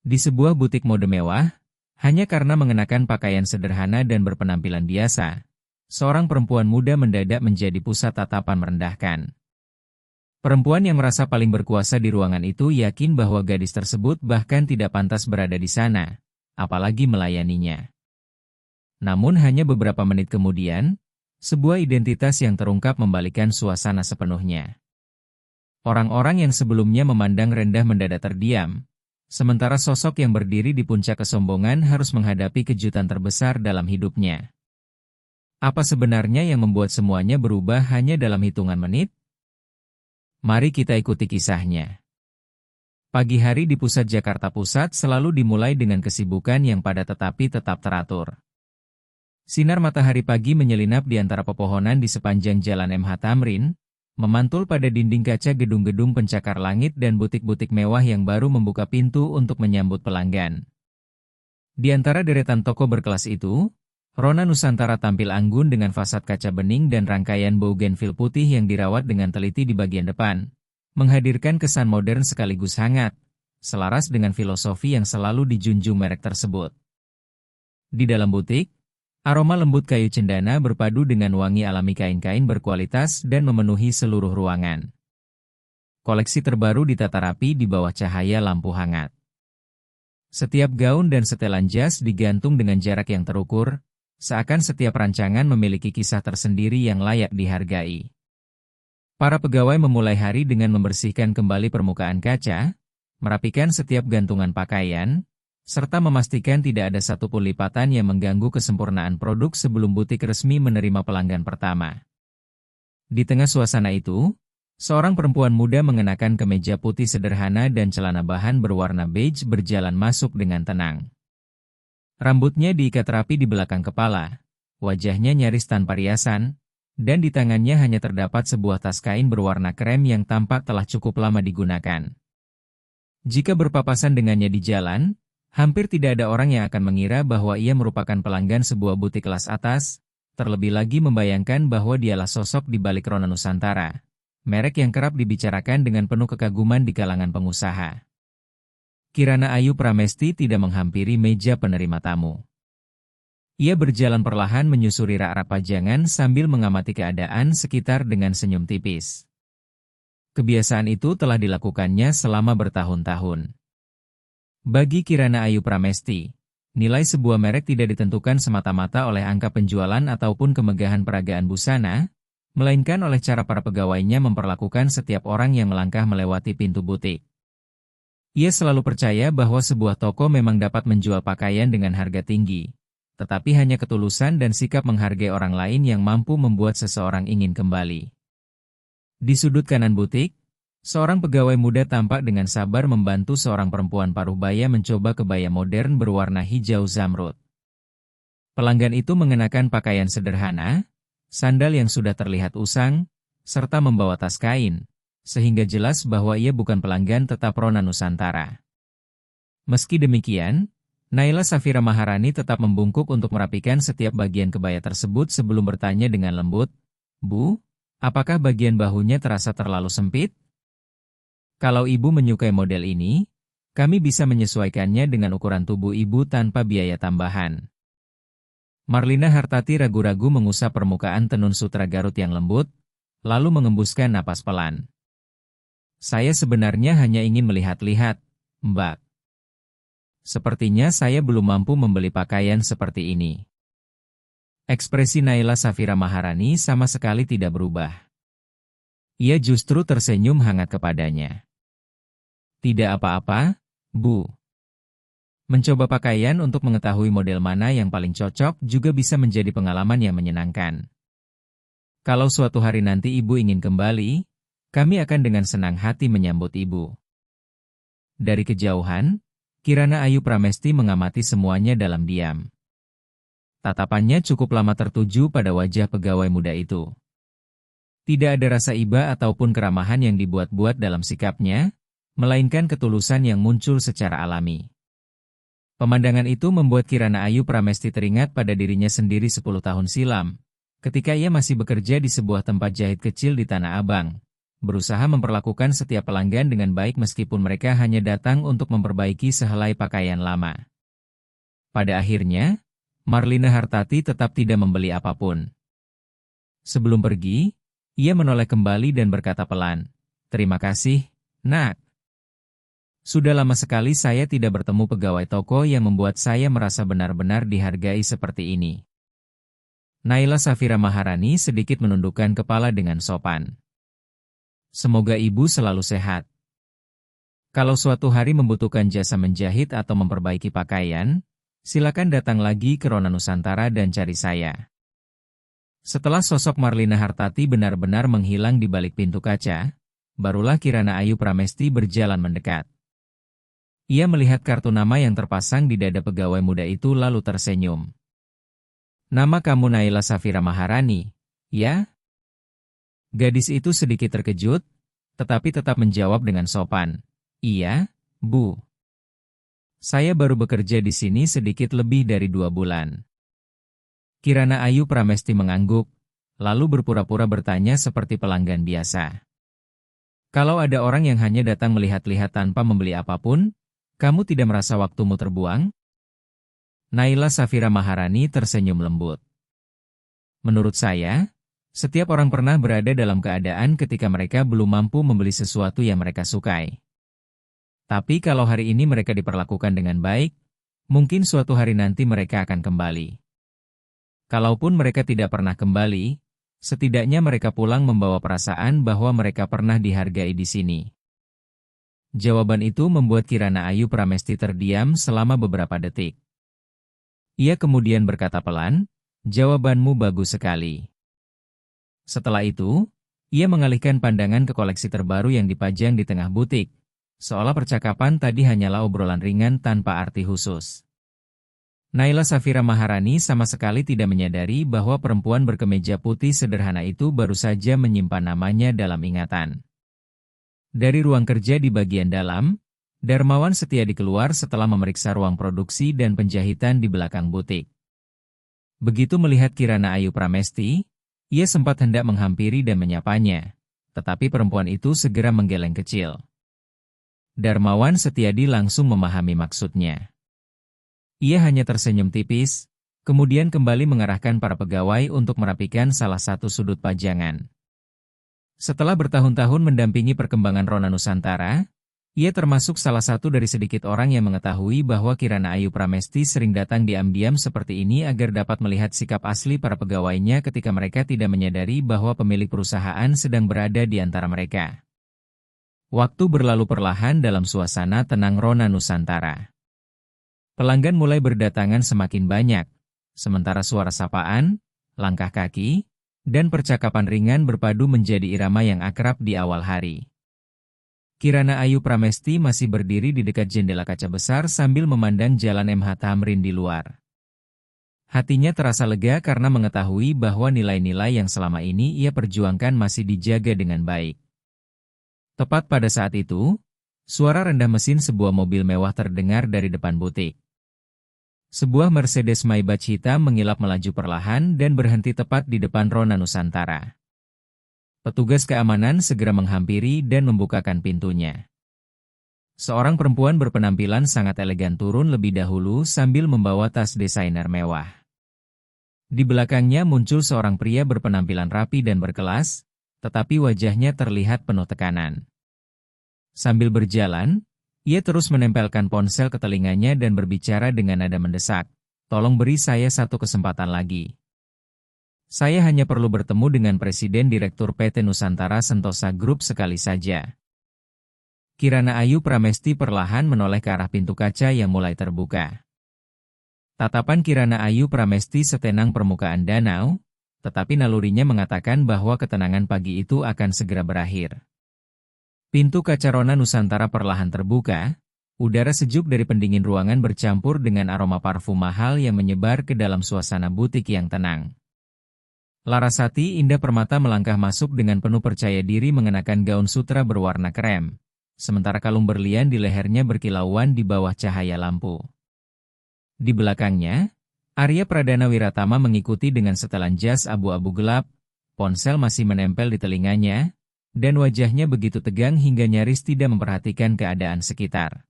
Di sebuah butik mode mewah, hanya karena mengenakan pakaian sederhana dan berpenampilan biasa, seorang perempuan muda mendadak menjadi pusat tatapan merendahkan. Perempuan yang merasa paling berkuasa di ruangan itu yakin bahwa gadis tersebut bahkan tidak pantas berada di sana, apalagi melayaninya. Namun hanya beberapa menit kemudian, sebuah identitas yang terungkap membalikkan suasana sepenuhnya. Orang-orang yang sebelumnya memandang rendah mendadak terdiam, sementara sosok yang berdiri di puncak kesombongan harus menghadapi kejutan terbesar dalam hidupnya. Apa sebenarnya yang membuat semuanya berubah hanya dalam hitungan menit? Mari kita ikuti kisahnya. Pagi hari di pusat Jakarta Pusat selalu dimulai dengan kesibukan yang padat tetapi tetap teratur. Sinar matahari pagi menyelinap di antara pepohonan di sepanjang Jalan MH Tamrin, memantul pada dinding kaca gedung-gedung pencakar langit dan butik-butik mewah yang baru membuka pintu untuk menyambut pelanggan. Di antara deretan toko berkelas itu, Rona Nusantara tampil anggun dengan fasad kaca bening dan rangkaian bougainville putih yang dirawat dengan teliti di bagian depan, menghadirkan kesan modern sekaligus hangat, selaras dengan filosofi yang selalu dijunjung merek tersebut. Di dalam butik, aroma lembut kayu cendana berpadu dengan wangi alami kain-kain berkualitas dan memenuhi seluruh ruangan. Koleksi terbaru ditata rapi di bawah cahaya lampu hangat. Setiap gaun dan setelan jas digantung dengan jarak yang terukur, seakan setiap rancangan memiliki kisah tersendiri yang layak dihargai. Para pegawai memulai hari dengan membersihkan kembali permukaan kaca, merapikan setiap gantungan pakaian, serta memastikan tidak ada satupun lipatan yang mengganggu kesempurnaan produk sebelum butik resmi menerima pelanggan pertama. Di tengah suasana itu, seorang perempuan muda mengenakan kemeja putih sederhana dan celana bahan berwarna beige berjalan masuk dengan tenang. Rambutnya diikat rapi di belakang kepala, wajahnya nyaris tanpa riasan, dan di tangannya hanya terdapat sebuah tas kain berwarna krem yang tampak telah cukup lama digunakan. Jika berpapasan dengannya di jalan, hampir tidak ada orang yang akan mengira bahwa ia merupakan pelanggan sebuah butik kelas atas, terlebih lagi membayangkan bahwa dialah sosok di balik Rona Nusantara, merek yang kerap dibicarakan dengan penuh kekaguman di kalangan pengusaha. Kirana Ayu Pramesti tidak menghampiri meja penerima tamu. Ia berjalan perlahan menyusuri rak-rak pajangan sambil mengamati keadaan sekitar dengan senyum tipis. Kebiasaan itu telah dilakukannya selama bertahun-tahun. Bagi Kirana Ayu Pramesti, nilai sebuah merek tidak ditentukan semata-mata oleh angka penjualan ataupun kemegahan peragaan busana, melainkan oleh cara para pegawainya memperlakukan setiap orang yang melangkah melewati pintu butik. Ia selalu percaya bahwa sebuah toko memang dapat menjual pakaian dengan harga tinggi, tetapi hanya ketulusan dan sikap menghargai orang lain yang mampu membuat seseorang ingin kembali. Di sudut kanan butik, seorang pegawai muda tampak dengan sabar membantu seorang perempuan paruh baya mencoba kebaya modern berwarna hijau zamrud. Pelanggan itu mengenakan pakaian sederhana, sandal yang sudah terlihat usang, serta membawa tas kain, sehingga jelas bahwa ia bukan pelanggan tetap Rona Nusantara. Meski demikian, Naila Safira Maharani tetap membungkuk untuk merapikan setiap bagian kebaya tersebut sebelum bertanya dengan lembut, "Bu, apakah bagian bahunya terasa terlalu sempit? Kalau Ibu menyukai model ini, kami bisa menyesuaikannya dengan ukuran tubuh Ibu tanpa biaya tambahan." Marlina Hartati ragu-ragu mengusap permukaan tenun sutra Garut yang lembut, lalu mengembuskan napas pelan. "Saya sebenarnya hanya ingin melihat-lihat, Mbak. Sepertinya saya belum mampu membeli pakaian seperti ini." Ekspresi Naila Safira Maharani sama sekali tidak berubah. Ia justru tersenyum hangat kepadanya. "Tidak apa-apa, Bu. Mencoba pakaian untuk mengetahui model mana yang paling cocok juga bisa menjadi pengalaman yang menyenangkan. Kalau suatu hari nanti Ibu ingin kembali, kami akan dengan senang hati menyambut Ibu." Dari kejauhan, Kirana Ayu Pramesti mengamati semuanya dalam diam. Tatapannya cukup lama tertuju pada wajah pegawai muda itu. Tidak ada rasa iba ataupun keramahan yang dibuat-buat dalam sikapnya, melainkan ketulusan yang muncul secara alami. Pemandangan itu membuat Kirana Ayu Pramesti teringat pada dirinya sendiri 10 tahun silam, ketika ia masih bekerja di sebuah tempat jahit kecil di Tanah Abang, berusaha memperlakukan setiap pelanggan dengan baik meskipun mereka hanya datang untuk memperbaiki sehelai pakaian lama. Pada akhirnya, Marlina Hartati tetap tidak membeli apapun. Sebelum pergi, ia menoleh kembali dan berkata pelan, "Terima kasih, Nak. Sudah lama sekali saya tidak bertemu pegawai toko yang membuat saya merasa benar-benar dihargai seperti ini." Naila Safira Maharani sedikit menundukkan kepala dengan sopan. "Semoga ibu selalu sehat. Kalau suatu hari membutuhkan jasa menjahit atau memperbaiki pakaian, silakan datang lagi ke Rona Nusantara dan cari saya." Setelah sosok Marlina Hartati benar-benar menghilang di balik pintu kaca, barulah Kirana Ayu Pramesti berjalan mendekat. Ia melihat kartu nama yang terpasang di dada pegawai muda itu lalu tersenyum. "Nama kamu Naila Safira Maharani, ya?" Gadis itu sedikit terkejut, tetapi tetap menjawab dengan sopan, "Iya, Bu. Saya baru bekerja di sini sedikit lebih dari 2 bulan." Kirana Ayu Pramesti mengangguk, lalu berpura-pura bertanya seperti pelanggan biasa. "Kalau ada orang yang hanya datang melihat-lihat tanpa membeli apapun, kamu tidak merasa waktumu terbuang?" Naila Safira Maharani tersenyum lembut. "Menurut saya, setiap orang pernah berada dalam keadaan ketika mereka belum mampu membeli sesuatu yang mereka sukai. Tapi kalau hari ini mereka diperlakukan dengan baik, mungkin suatu hari nanti mereka akan kembali. Kalaupun mereka tidak pernah kembali, setidaknya mereka pulang membawa perasaan bahwa mereka pernah dihargai di sini." Jawaban itu membuat Kirana Ayu Pramesti terdiam selama beberapa detik. Ia kemudian berkata pelan, "Jawabanmu bagus sekali." Setelah itu, ia mengalihkan pandangan ke koleksi terbaru yang dipajang di tengah butik, seolah percakapan tadi hanyalah obrolan ringan tanpa arti khusus. Naila Safira Maharani sama sekali tidak menyadari bahwa perempuan berkemeja putih sederhana itu baru saja menyimpan namanya dalam ingatan. Dari ruang kerja di bagian dalam, Darmawan Setiadi keluar setelah memeriksa ruang produksi dan penjahitan di belakang butik. Begitu melihat Kirana Ayu Pramesti, ia sempat hendak menghampiri dan menyapanya, tetapi perempuan itu segera menggeleng kecil. Darmawan Setiadi langsung memahami maksudnya. Ia hanya tersenyum tipis, kemudian kembali mengarahkan para pegawai untuk merapikan salah satu sudut pajangan. Setelah bertahun-tahun mendampingi perkembangan Rona Nusantara, ia termasuk salah satu dari sedikit orang yang mengetahui bahwa Kirana Ayu Pramesti sering datang diam-diam seperti ini agar dapat melihat sikap asli para pegawainya ketika mereka tidak menyadari bahwa pemilik perusahaan sedang berada di antara mereka. Waktu berlalu perlahan dalam suasana tenang Rona Nusantara. Pelanggan mulai berdatangan semakin banyak, sementara suara sapaan, langkah kaki, dan percakapan ringan berpadu menjadi irama yang akrab di awal hari. Kirana Ayu Pramesti masih berdiri di dekat jendela kaca besar sambil memandang jalan MH Tamrin di luar. Hatinya terasa lega karena mengetahui bahwa nilai-nilai yang selama ini ia perjuangkan masih dijaga dengan baik. Tepat pada saat itu, suara rendah mesin sebuah mobil mewah terdengar dari depan butik. Sebuah Mercedes Maybach hitam mengilap melaju perlahan dan berhenti tepat di depan Rona Nusantara. Petugas keamanan segera menghampiri dan membukakan pintunya. Seorang perempuan berpenampilan sangat elegan turun lebih dahulu sambil membawa tas desainer mewah. Di belakangnya muncul seorang pria berpenampilan rapi dan berkelas, tetapi wajahnya terlihat penuh tekanan. Sambil berjalan, ia terus menempelkan ponsel ke telinganya dan berbicara dengan nada mendesak, "Tolong beri saya satu kesempatan lagi. Saya hanya perlu bertemu dengan Presiden Direktur PT Nusantara Sentosa Group sekali saja." Kirana Ayu Pramesti perlahan menoleh ke arah pintu kaca yang mulai terbuka. Tatapan Kirana Ayu Pramesti setenang permukaan danau, tetapi nalurinya mengatakan bahwa ketenangan pagi itu akan segera berakhir. Pintu kaca Rona Nusantara perlahan terbuka, udara sejuk dari pendingin ruangan bercampur dengan aroma parfum mahal yang menyebar ke dalam suasana butik yang tenang. Larasati Indah Permata melangkah masuk dengan penuh percaya diri mengenakan gaun sutra berwarna krem, sementara kalung berlian di lehernya berkilauan di bawah cahaya lampu. Di belakangnya, Arya Pradana Wiratama mengikuti dengan setelan jas abu-abu gelap, ponsel masih menempel di telinganya, dan wajahnya begitu tegang hingga nyaris tidak memperhatikan keadaan sekitar.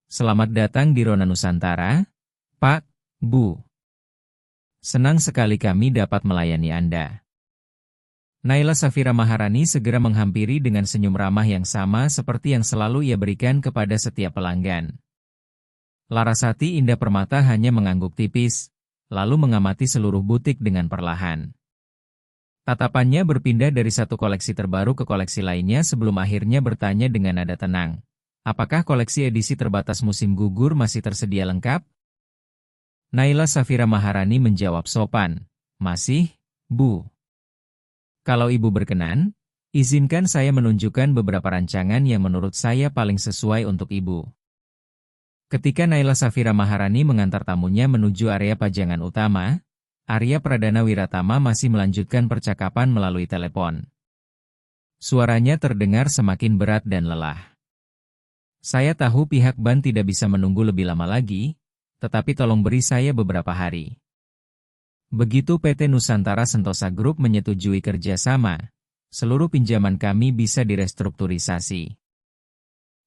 Selamat datang di Rona Nusantara, Pak, Bu. Senang sekali kami dapat melayani Anda. Naila Safira Maharani segera menghampiri dengan senyum ramah yang sama seperti yang selalu ia berikan kepada setiap pelanggan. Larasati Indah Permata hanya mengangguk tipis, lalu mengamati seluruh butik dengan perlahan. Tatapannya berpindah dari satu koleksi terbaru ke koleksi lainnya sebelum akhirnya bertanya dengan nada tenang. Apakah koleksi edisi terbatas musim gugur masih tersedia lengkap? Naila Safira Maharani menjawab sopan. Masih, Bu. Kalau Ibu berkenan, izinkan saya menunjukkan beberapa rancangan yang menurut saya paling sesuai untuk Ibu. Ketika Naila Safira Maharani mengantar tamunya menuju area pajangan utama, Arya Pradana Wiratama masih melanjutkan percakapan melalui telepon. Suaranya terdengar semakin berat dan lelah. Saya tahu pihak BAN tidak bisa menunggu lebih lama lagi, tetapi tolong beri saya beberapa hari. Begitu PT Nusantara Sentosa Group menyetujui kerjasama, seluruh pinjaman kami bisa direstrukturisasi.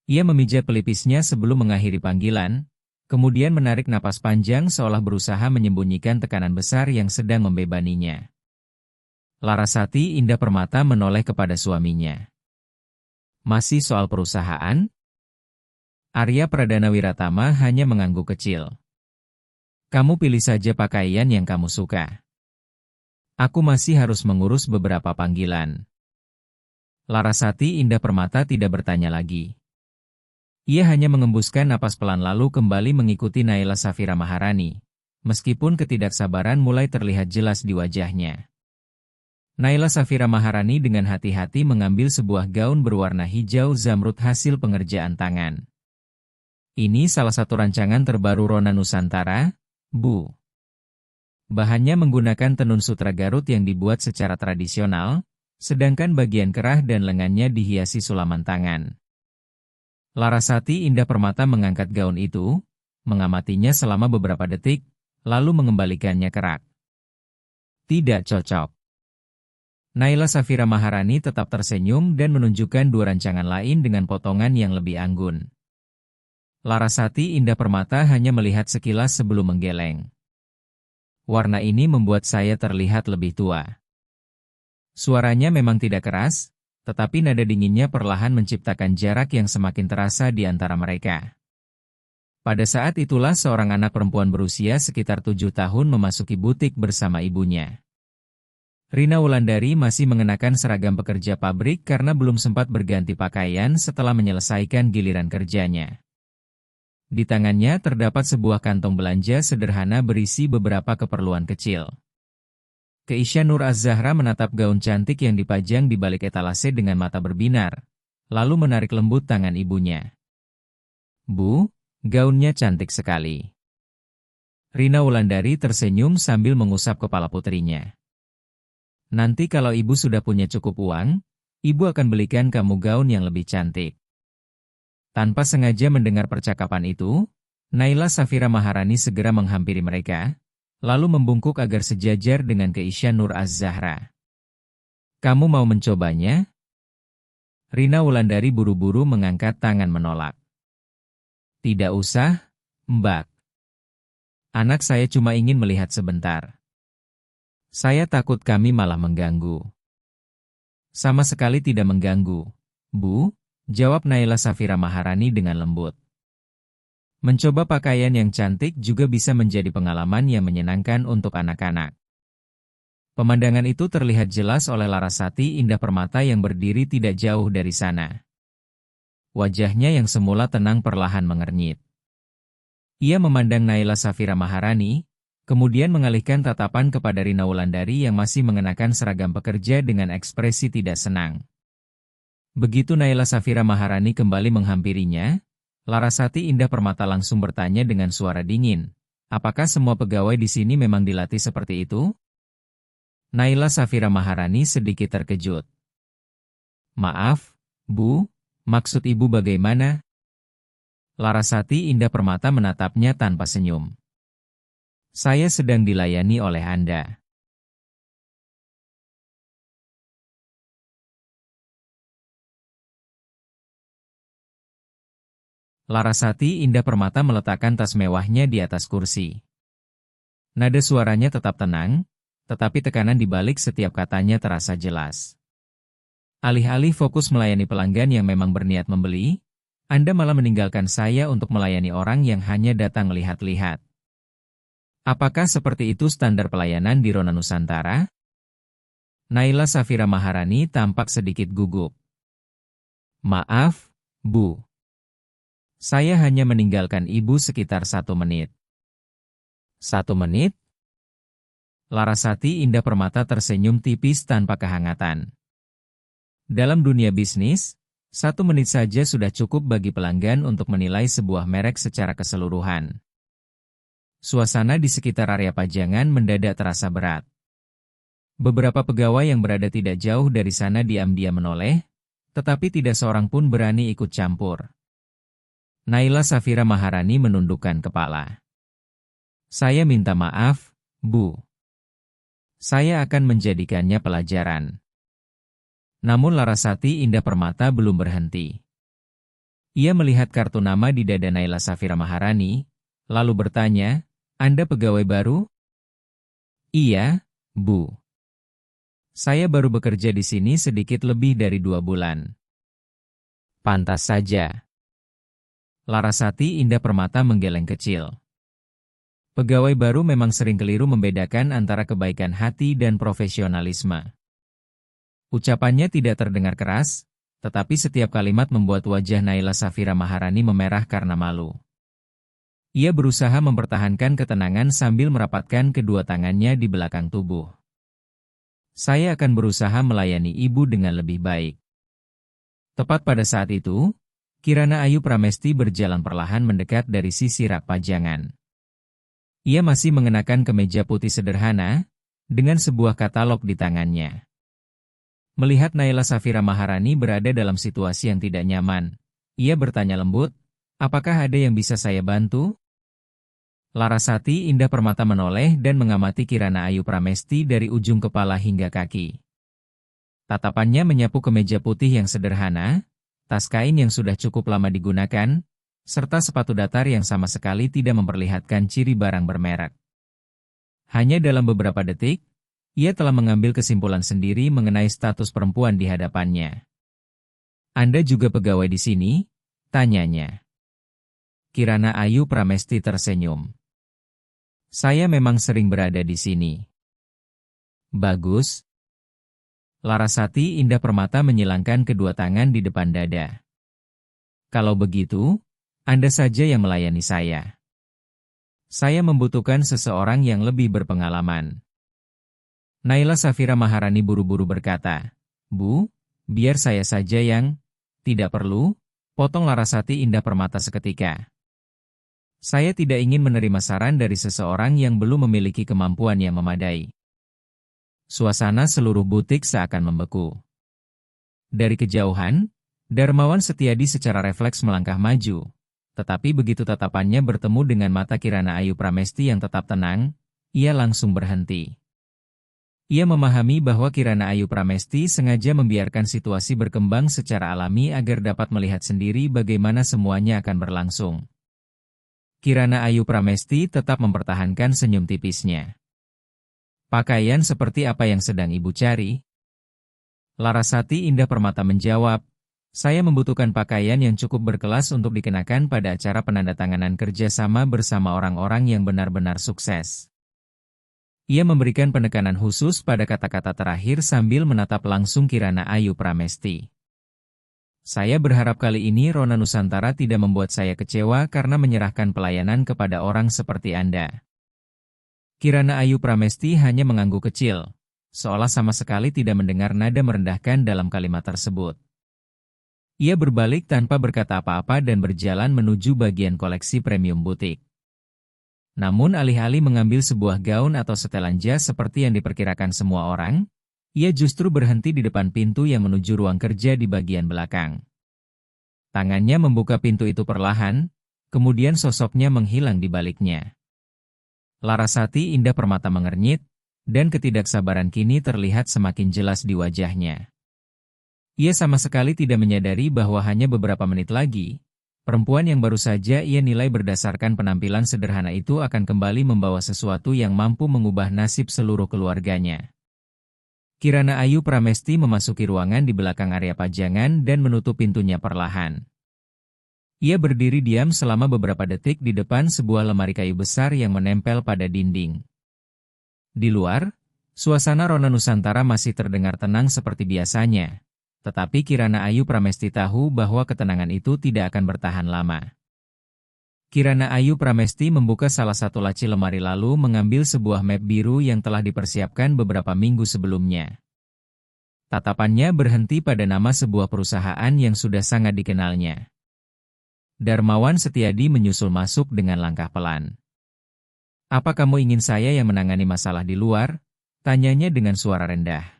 Ia memijat pelipisnya sebelum mengakhiri panggilan, kemudian menarik napas panjang seolah berusaha menyembunyikan tekanan besar yang sedang membebaninya. Larasati Indah Permata menoleh kepada suaminya. Masih soal perusahaan? Arya Pradana Wiratama hanya mengangguk kecil. Kamu pilih saja pakaian yang kamu suka. Aku masih harus mengurus beberapa panggilan. Larasati Indah Permata tidak bertanya lagi. Ia hanya mengembuskan napas pelan lalu kembali mengikuti Naila Safira Maharani, meskipun ketidaksabaran mulai terlihat jelas di wajahnya. Naila Safira Maharani dengan hati-hati mengambil sebuah gaun berwarna hijau zamrud hasil pengerjaan tangan. Ini salah satu rancangan terbaru Rona Nusantara, Bu. Bahannya menggunakan tenun sutra Garut yang dibuat secara tradisional, sedangkan bagian kerah dan lengannya dihiasi sulaman tangan. Larasati Indah Permata mengangkat gaun itu, mengamatinya selama beberapa detik, lalu mengembalikannya ke rak. Tidak cocok. Naila Safira Maharani tetap tersenyum dan menunjukkan dua rancangan lain dengan potongan yang lebih anggun. Larasati Indah Permata hanya melihat sekilas sebelum menggeleng. Warna ini membuat saya terlihat lebih tua. Suaranya memang tidak keras, tetapi nada dinginnya perlahan menciptakan jarak yang semakin terasa di antara mereka. Pada saat itulah seorang anak perempuan berusia sekitar 7 tahun memasuki butik bersama ibunya. Rina Wulandari masih mengenakan seragam pekerja pabrik karena belum sempat berganti pakaian setelah menyelesaikan giliran kerjanya. Di tangannya terdapat sebuah kantong belanja sederhana berisi beberapa keperluan kecil. Keisha Nur Az-Zahra menatap gaun cantik yang dipajang di balik etalase dengan mata berbinar, lalu menarik lembut tangan ibunya. Bu, gaunnya cantik sekali. Rina Wulandari tersenyum sambil mengusap kepala putrinya. Nanti kalau ibu sudah punya cukup uang, ibu akan belikan kamu gaun yang lebih cantik. Tanpa sengaja mendengar percakapan itu, Naila Safira Maharani segera menghampiri mereka, lalu membungkuk agar sejajar dengan Keisha Nur Az-Zahra. Kamu mau mencobanya? Rina Wulandari buru-buru mengangkat tangan menolak. Tidak usah, Mbak. Anak saya cuma ingin melihat sebentar. Saya takut kami malah mengganggu. Sama sekali tidak mengganggu, Bu, jawab Naila Safira Maharani dengan lembut. Mencoba pakaian yang cantik juga bisa menjadi pengalaman yang menyenangkan untuk anak-anak. Pemandangan itu terlihat jelas oleh Larasati Indah Permata yang berdiri tidak jauh dari sana. Wajahnya yang semula tenang perlahan mengernyit. Ia memandang Naila Safira Maharani, kemudian mengalihkan tatapan kepada Rina Wulandari yang masih mengenakan seragam pekerja dengan ekspresi tidak senang. Begitu Naila Safira Maharani kembali menghampirinya, Larasati Indah Permata langsung bertanya dengan suara dingin, apakah semua pegawai di sini memang dilatih seperti itu? Naila Safira Maharani sedikit terkejut. Maaf, Bu, maksud ibu bagaimana? Larasati Indah Permata menatapnya tanpa senyum. Saya sedang dilayani oleh Anda. Larasati Indah Permata meletakkan tas mewahnya di atas kursi. Nada suaranya tetap tenang, tetapi tekanan di balik setiap katanya terasa jelas. Alih-alih fokus melayani pelanggan yang memang berniat membeli, Anda malah meninggalkan saya untuk melayani orang yang hanya datang lihat-lihat. Apakah seperti itu standar pelayanan di Rona Nusantara? Naila Safira Maharani tampak sedikit gugup. Maaf, Bu. Saya hanya meninggalkan Ibu sekitar 1 menit. 1 menit? Larasati Indah Permata tersenyum tipis tanpa kehangatan. Dalam dunia bisnis, 1 menit saja sudah cukup bagi pelanggan untuk menilai sebuah merek secara keseluruhan. Suasana di sekitar area pajangan mendadak terasa berat. Beberapa pegawai yang berada tidak jauh dari sana diam-diam menoleh, tetapi tidak seorang pun berani ikut campur. Naila Safira Maharani menundukkan kepala. Saya minta maaf, Bu. Saya akan menjadikannya pelajaran. Namun Larasati Indah Permata belum berhenti. Ia melihat kartu nama di dada Naila Safira Maharani, lalu bertanya, Anda pegawai baru? Iya, Bu. Saya baru bekerja di sini sedikit lebih dari 2 bulan. Pantas saja. Larasati Indah Permata menggeleng kecil. Pegawai baru memang sering keliru membedakan antara kebaikan hati dan profesionalisme. Ucapannya tidak terdengar keras, tetapi setiap kalimat membuat wajah Naila Safira Maharani memerah karena malu. Ia berusaha mempertahankan ketenangan sambil merapatkan kedua tangannya di belakang tubuh. Saya akan berusaha melayani Ibu dengan lebih baik. Tepat pada saat itu, Kirana Ayu Pramesti berjalan perlahan mendekat dari sisi rak pajangan. Ia masih mengenakan kemeja putih sederhana, dengan sebuah katalog di tangannya. Melihat Naila Safira Maharani berada dalam situasi yang tidak nyaman, ia bertanya lembut, apakah ada yang bisa saya bantu? Larasati Indah Permata menoleh dan mengamati Kirana Ayu Pramesti dari ujung kepala hingga kaki. Tatapannya menyapu kemeja putih yang sederhana, tas kain yang sudah cukup lama digunakan, serta sepatu datar yang sama sekali tidak memperlihatkan ciri barang bermerek. Hanya dalam beberapa detik, ia telah mengambil kesimpulan sendiri mengenai status perempuan di hadapannya. Anda juga pegawai di sini? Tanyanya. Kirana Ayu Pramesti tersenyum. Saya memang sering berada di sini. Bagus. Larasati Indah Permata menyilangkan kedua tangan di depan dada. Kalau begitu, Anda saja yang melayani saya. Saya membutuhkan seseorang yang lebih berpengalaman. Naila Safira Maharani buru-buru berkata, Bu, biar saya saja yang... Tidak perlu, potong Larasati Indah Permata seketika. Saya tidak ingin menerima saran dari seseorang yang belum memiliki kemampuan yang memadai. Suasana seluruh butik seakan membeku. Dari kejauhan, Darmawan Setiadi secara refleks melangkah maju, tetapi begitu tatapannya bertemu dengan mata Kirana Ayu Pramesti yang tetap tenang, ia langsung berhenti. Ia memahami bahwa Kirana Ayu Pramesti sengaja membiarkan situasi berkembang secara alami agar dapat melihat sendiri bagaimana semuanya akan berlangsung. Kirana Ayu Pramesti tetap mempertahankan senyum tipisnya. Pakaian seperti apa yang sedang Ibu cari? Larasati Indah Permata menjawab, saya membutuhkan pakaian yang cukup berkelas untuk dikenakan pada acara penandatanganan kerjasama bersama orang-orang yang benar-benar sukses. Ia memberikan penekanan khusus pada kata-kata terakhir sambil menatap langsung Kirana Ayu Pramesti. Saya berharap kali ini Rona Nusantara tidak membuat saya kecewa karena menyerahkan pelayanan kepada orang seperti Anda. Kirana Ayu Pramesti hanya mengangguk kecil, seolah sama sekali tidak mendengar nada merendahkan dalam kalimat tersebut. Ia berbalik tanpa berkata apa-apa dan berjalan menuju bagian koleksi premium butik. Namun alih-alih mengambil sebuah gaun atau setelan jas seperti yang diperkirakan semua orang, ia justru berhenti di depan pintu yang menuju ruang kerja di bagian belakang. Tangannya membuka pintu itu perlahan, kemudian sosoknya menghilang di baliknya. Larasati Indah Permata mengernyit, dan ketidaksabaran kini terlihat semakin jelas di wajahnya. Ia sama sekali tidak menyadari bahwa hanya beberapa menit lagi, Perempuan yang baru saja ia nilai berdasarkan penampilan sederhana itu akan kembali membawa sesuatu yang mampu mengubah nasib seluruh keluarganya. Kirana Ayu Pramesti memasuki ruangan di belakang area pajangan dan menutup pintunya perlahan. Ia berdiri diam selama beberapa detik di depan sebuah lemari kayu besar yang menempel pada dinding. Di luar, suasana Rona Nusantara masih terdengar tenang seperti biasanya. Tetapi Kirana Ayu Pramesti tahu bahwa ketenangan itu tidak akan bertahan lama. Kirana Ayu Pramesti membuka salah satu laci lemari lalu mengambil sebuah map biru yang telah dipersiapkan beberapa minggu sebelumnya. Tatapannya berhenti pada nama sebuah perusahaan yang sudah sangat dikenalnya. Darmawan Setiadi menyusul masuk dengan langkah pelan. "Apa kamu ingin saya yang menangani masalah di luar?" tanyanya dengan suara rendah.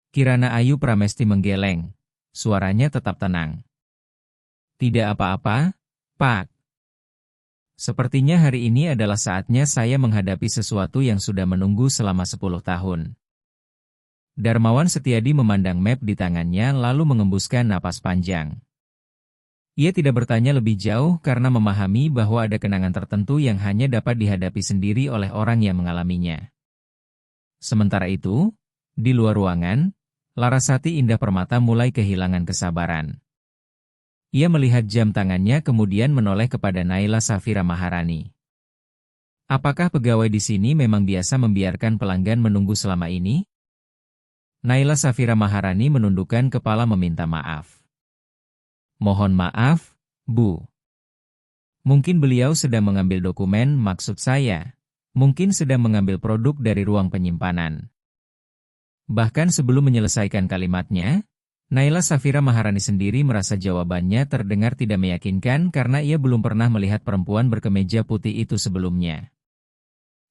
Kirana Ayu Pramesti menggeleng. Suaranya tetap tenang. "Tidak apa-apa, Pak. Sepertinya hari ini adalah saatnya saya menghadapi sesuatu yang sudah menunggu selama 10 tahun." Darmawan Setiadi memandang map di tangannya lalu mengembuskan napas panjang. Ia tidak bertanya lebih jauh karena memahami bahwa ada kenangan tertentu yang hanya dapat dihadapi sendiri oleh orang yang mengalaminya. Sementara itu, di luar ruangan, Larasati Indah Permata mulai kehilangan kesabaran. Ia melihat jam tangannya kemudian menoleh kepada Naila Safira Maharani. "Apakah pegawai di sini memang biasa membiarkan pelanggan menunggu selama ini?" Naila Safira Maharani menundukkan kepala meminta maaf. "Mohon maaf, Bu. Mungkin beliau sedang mengambil dokumen, maksud saya. Mungkin sedang mengambil produk dari ruang penyimpanan." Bahkan sebelum menyelesaikan kalimatnya, Naila Safira Maharani sendiri merasa jawabannya terdengar tidak meyakinkan karena ia belum pernah melihat perempuan berkemeja putih itu sebelumnya.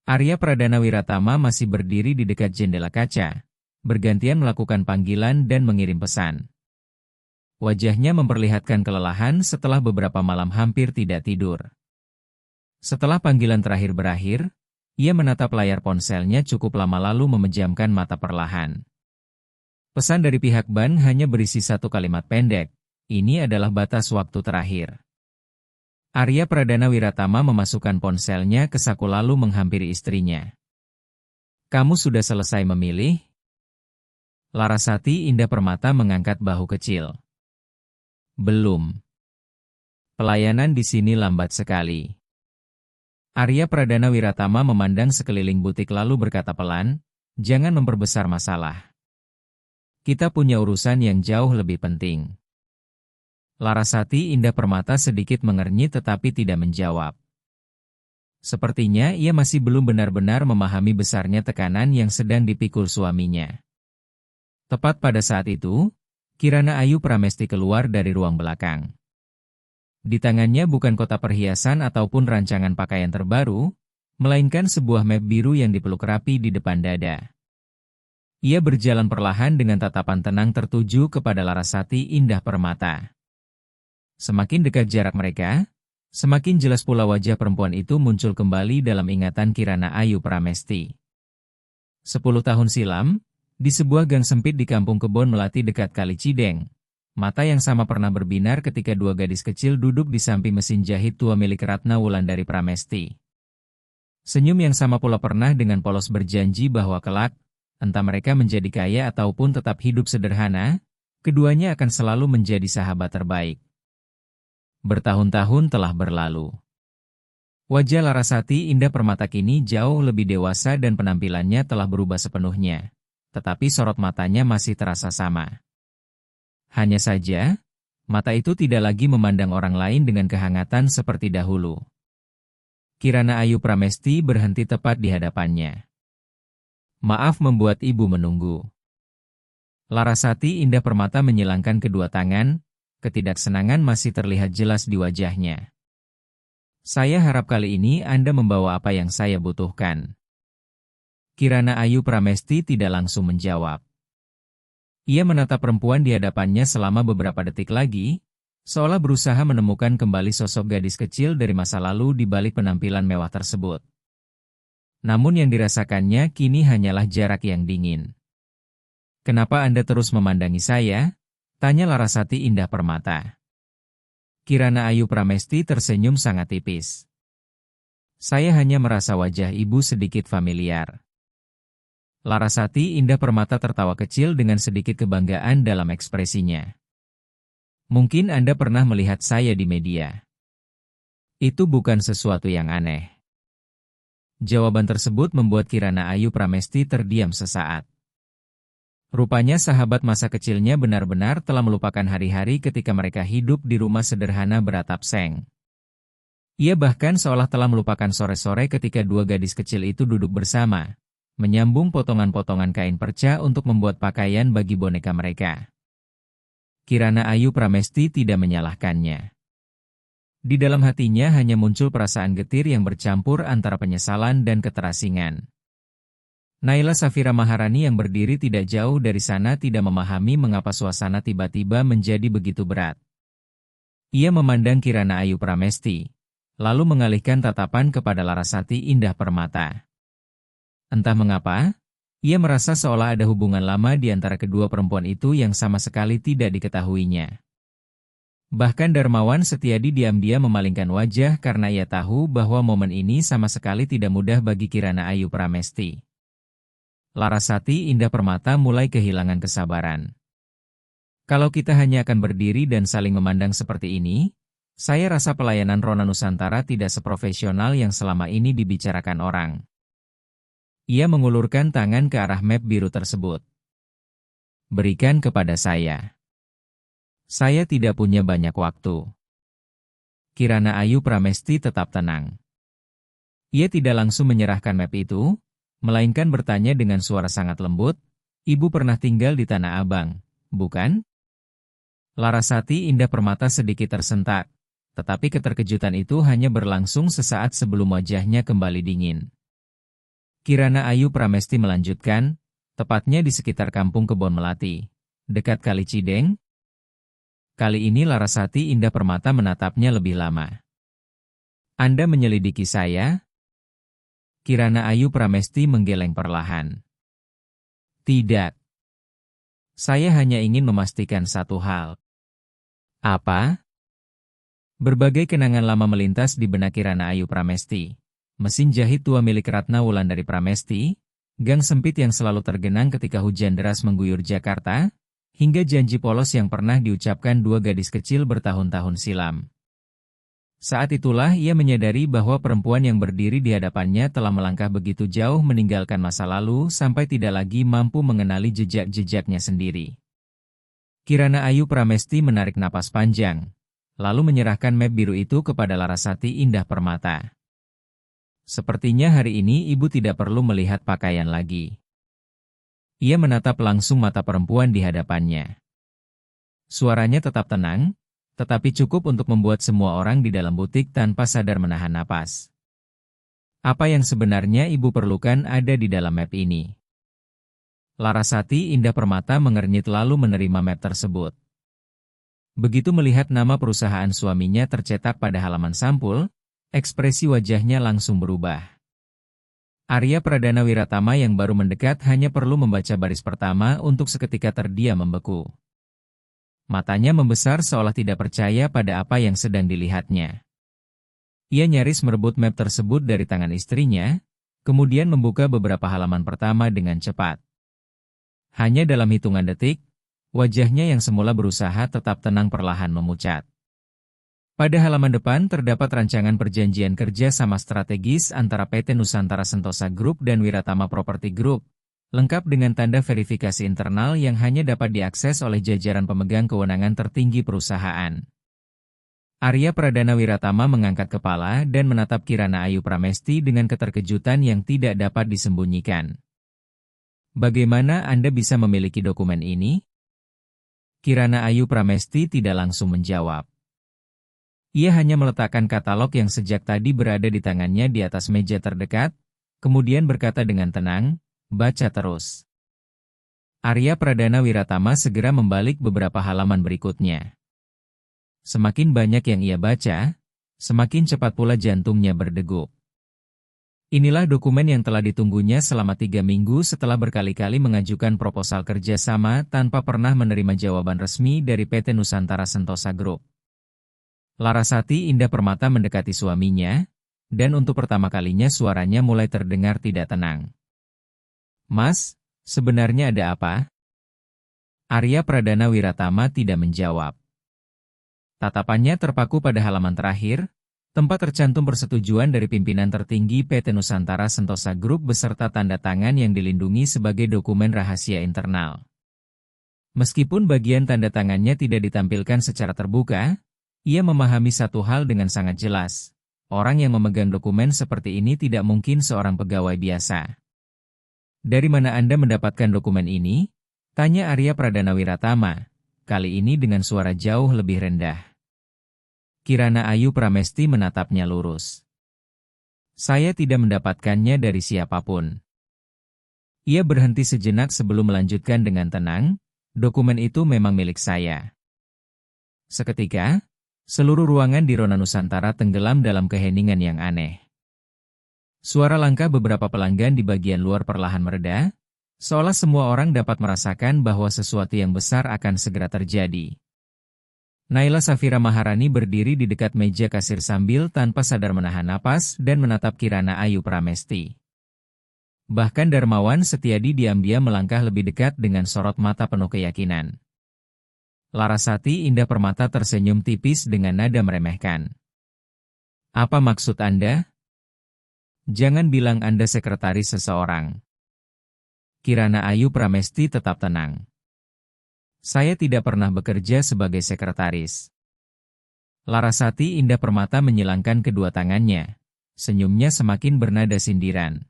Arya Pradana Wiratama masih berdiri di dekat jendela kaca, bergantian melakukan panggilan dan mengirim pesan. Wajahnya memperlihatkan kelelahan setelah beberapa malam hampir tidak tidur. Setelah panggilan terakhir berakhir, ia menatap layar ponselnya cukup lama lalu memejamkan mata perlahan. Pesan dari pihak bank hanya berisi satu kalimat pendek, "Ini adalah batas waktu terakhir." Arya Pradana Wiratama memasukkan ponselnya ke saku lalu menghampiri istrinya. "Kamu sudah selesai memilih?" Larasati Indah Permata mengangkat bahu kecil. "Belum. Pelayanan di sini lambat sekali." Arya Pradana Wiratama memandang sekeliling butik lalu berkata pelan, "Jangan memperbesar masalah. Kita punya urusan yang jauh lebih penting." Larasati Indah Permata sedikit mengernyit tetapi tidak menjawab. Sepertinya ia masih belum benar-benar memahami besarnya tekanan yang sedang dipikul suaminya. Tepat pada saat itu, Kirana Ayu Pramesti keluar dari ruang belakang. Di tangannya bukan kotak perhiasan ataupun rancangan pakaian terbaru, melainkan sebuah map biru yang dipeluk rapi di depan dada. Ia berjalan perlahan dengan tatapan tenang tertuju kepada Larasati Indah Permata. Semakin dekat jarak mereka, semakin jelas pula wajah perempuan itu muncul kembali dalam ingatan Kirana Ayu Pramesti. 10 tahun silam, di sebuah gang sempit di Kampung Kebon Melati dekat Kali Cideng, mata yang sama pernah berbinar ketika dua gadis kecil duduk di samping mesin jahit tua milik Ratna Wulandari Pramesti. Senyum yang sama pula pernah dengan polos berjanji bahwa kelak, entah mereka menjadi kaya ataupun tetap hidup sederhana, keduanya akan selalu menjadi sahabat terbaik. Bertahun-tahun telah berlalu. Wajah Larasati Indah Permata kini jauh lebih dewasa dan penampilannya telah berubah sepenuhnya, tetapi sorot matanya masih terasa sama. Hanya saja, mata itu tidak lagi memandang orang lain dengan kehangatan seperti dahulu. Kirana Ayu Pramesti berhenti tepat di hadapannya. "Maaf membuat ibu menunggu." Larasati Indah Permata menyilangkan kedua tangan, ketidaksenangan masih terlihat jelas di wajahnya. "Saya harap kali ini Anda membawa apa yang saya butuhkan." Kirana Ayu Pramesti tidak langsung menjawab. Ia menatap perempuan di hadapannya selama beberapa detik lagi, seolah berusaha menemukan kembali sosok gadis kecil dari masa lalu di balik penampilan mewah tersebut. Namun yang dirasakannya kini hanyalah jarak yang dingin. "Kenapa Anda terus memandangi saya?" tanya Larasati Indah Permata. Kirana Ayu Pramesti tersenyum sangat tipis. Saya hanya merasa wajah ibu sedikit familiar. Larasati Indah Permata tertawa kecil dengan sedikit kebanggaan dalam ekspresinya. Mungkin Anda pernah melihat saya di media. Itu bukan sesuatu yang aneh. Jawaban tersebut membuat Kirana Ayu Pramesti terdiam sesaat. Rupanya sahabat masa kecilnya benar-benar telah melupakan hari-hari ketika mereka hidup di rumah sederhana beratap seng. Ia bahkan seolah telah melupakan sore-sore ketika dua gadis kecil itu duduk bersama, menyambung potongan-potongan kain perca untuk membuat pakaian bagi boneka mereka. Kirana Ayu Pramesti tidak menyalahkannya. Di dalam hatinya hanya muncul perasaan getir yang bercampur antara penyesalan dan keterasingan. Naila Safira Maharani yang berdiri tidak jauh dari sana tidak memahami mengapa suasana tiba-tiba menjadi begitu berat. Ia memandang Kirana Ayu Pramesti, lalu mengalihkan tatapan kepada Larasati Indah Permata. Entah mengapa, ia merasa seolah ada hubungan lama di antara kedua perempuan itu yang sama sekali tidak diketahuinya. Bahkan Darmawan Setiadi diam-diam memalingkan wajah karena ia tahu bahwa momen ini sama sekali tidak mudah bagi Kirana Ayu Pramesti. Larasati Indah Permata mulai kehilangan kesabaran. Kalau kita hanya akan berdiri dan saling memandang seperti ini, saya rasa pelayanan Rona Nusantara tidak seprofesional yang selama ini dibicarakan orang. Ia mengulurkan tangan ke arah map biru tersebut. Berikan kepada saya. Saya tidak punya banyak waktu. Kirana Ayu Pramesti tetap tenang. Ia tidak langsung menyerahkan map itu, melainkan bertanya dengan suara sangat lembut, "Ibu pernah tinggal di Tanah Abang, bukan?" Larasati Indah Permata sedikit tersentak, tetapi keterkejutan itu hanya berlangsung sesaat sebelum wajahnya kembali dingin. Kirana Ayu Pramesti melanjutkan, "Tepatnya di sekitar kampung Kebon Melati, dekat Kali Cideng." Kali ini Larasati Indah Permata menatapnya lebih lama. "Anda menyelidiki saya?" Kirana Ayu Pramesti menggeleng perlahan. "Tidak. Saya hanya ingin memastikan satu hal." "Apa?" Berbagai kenangan lama melintas di benak Kirana Ayu Pramesti. Mesin jahit tua milik Ratna Wulandari Pramesti, gang sempit yang selalu tergenang ketika hujan deras mengguyur Jakarta, hingga janji polos yang pernah diucapkan dua gadis kecil bertahun-tahun silam. Saat itulah ia menyadari bahwa perempuan yang berdiri di hadapannya telah melangkah begitu jauh meninggalkan masa lalu sampai tidak lagi mampu mengenali jejak-jejaknya sendiri. Kirana Ayu Pramesti menarik napas panjang, lalu menyerahkan map biru itu kepada Larasati Indah Permata. Sepertinya hari ini ibu tidak perlu melihat pakaian lagi. Ia menatap langsung mata perempuan di hadapannya. Suaranya tetap tenang, tetapi cukup untuk membuat semua orang di dalam butik tanpa sadar menahan napas. "Apa yang sebenarnya ibu perlukan ada di dalam map ini?" Larasati Indah Permata mengernyit lalu menerima map tersebut. Begitu melihat nama perusahaan suaminya tercetak pada halaman sampul, ekspresi wajahnya langsung berubah. Arya Pradana Wiratama yang baru mendekat hanya perlu membaca baris pertama untuk seketika terdiam membeku. Matanya membesar seolah tidak percaya pada apa yang sedang dilihatnya. Ia nyaris merebut map tersebut dari tangan istrinya, kemudian membuka beberapa halaman pertama dengan cepat. Hanya dalam hitungan detik, wajahnya yang semula berusaha tetap tenang perlahan memucat. Pada halaman depan terdapat rancangan perjanjian kerja sama strategis antara PT Nusantara Sentosa Group dan Wiratama Property Group, lengkap dengan tanda verifikasi internal yang hanya dapat diakses oleh jajaran pemegang kewenangan tertinggi perusahaan. Arya Pradana Wiratama mengangkat kepala dan menatap Kirana Ayu Pramesti dengan keterkejutan yang tidak dapat disembunyikan. "Bagaimana Anda bisa memiliki dokumen ini?" Kirana Ayu Pramesti tidak langsung menjawab. Ia hanya meletakkan katalog yang sejak tadi berada di tangannya di atas meja terdekat, kemudian berkata dengan tenang, "Baca terus." Arya Pradana Wiratama segera membalik beberapa halaman berikutnya. Semakin banyak yang ia baca, semakin cepat pula jantungnya berdegup. Inilah dokumen yang telah ditunggunya selama 3 minggu setelah berkali-kali mengajukan proposal kerjasama tanpa pernah menerima jawaban resmi dari PT Nusantara Sentosa Group. Larasati Indah Permata mendekati suaminya, dan untuk pertama kalinya suaranya mulai terdengar tidak tenang. "Mas, sebenarnya ada apa?" Arya Pradana Wiratama tidak menjawab. Tatapannya terpaku pada halaman terakhir, tempat tercantum persetujuan dari pimpinan tertinggi PT Nusantara Sentosa Group beserta tanda tangan yang dilindungi sebagai dokumen rahasia internal. Meskipun bagian tanda tangannya tidak ditampilkan secara terbuka, ia memahami satu hal dengan sangat jelas. Orang yang memegang dokumen seperti ini tidak mungkin seorang pegawai biasa. "Dari mana Anda mendapatkan dokumen ini?" tanya Arya Pradana Wiratama, kali ini dengan suara jauh lebih rendah. Kirana Ayu Pramesti menatapnya lurus. "Saya tidak mendapatkannya dari siapapun." Ia berhenti sejenak sebelum melanjutkan dengan tenang, "Dokumen itu memang milik saya." Seketika, seluruh ruangan di Rona Nusantara tenggelam dalam keheningan yang aneh. Suara langkah beberapa pelanggan di bagian luar perlahan mereda, seolah semua orang dapat merasakan bahwa sesuatu yang besar akan segera terjadi. Naila Safira Maharani berdiri di dekat meja kasir sambil tanpa sadar menahan napas dan menatap Kirana Ayu Pramesti. Bahkan Darmawan Setiadi diam-diam melangkah lebih dekat dengan sorot mata penuh keyakinan. Larasati Indah Permata tersenyum tipis dengan nada meremehkan. "Apa maksud Anda? Jangan bilang Anda sekretaris seseorang." Kirana Ayu Pramesti tetap tenang. "Saya tidak pernah bekerja sebagai sekretaris." Larasati Indah Permata menyilangkan kedua tangannya. Senyumnya semakin bernada sindiran.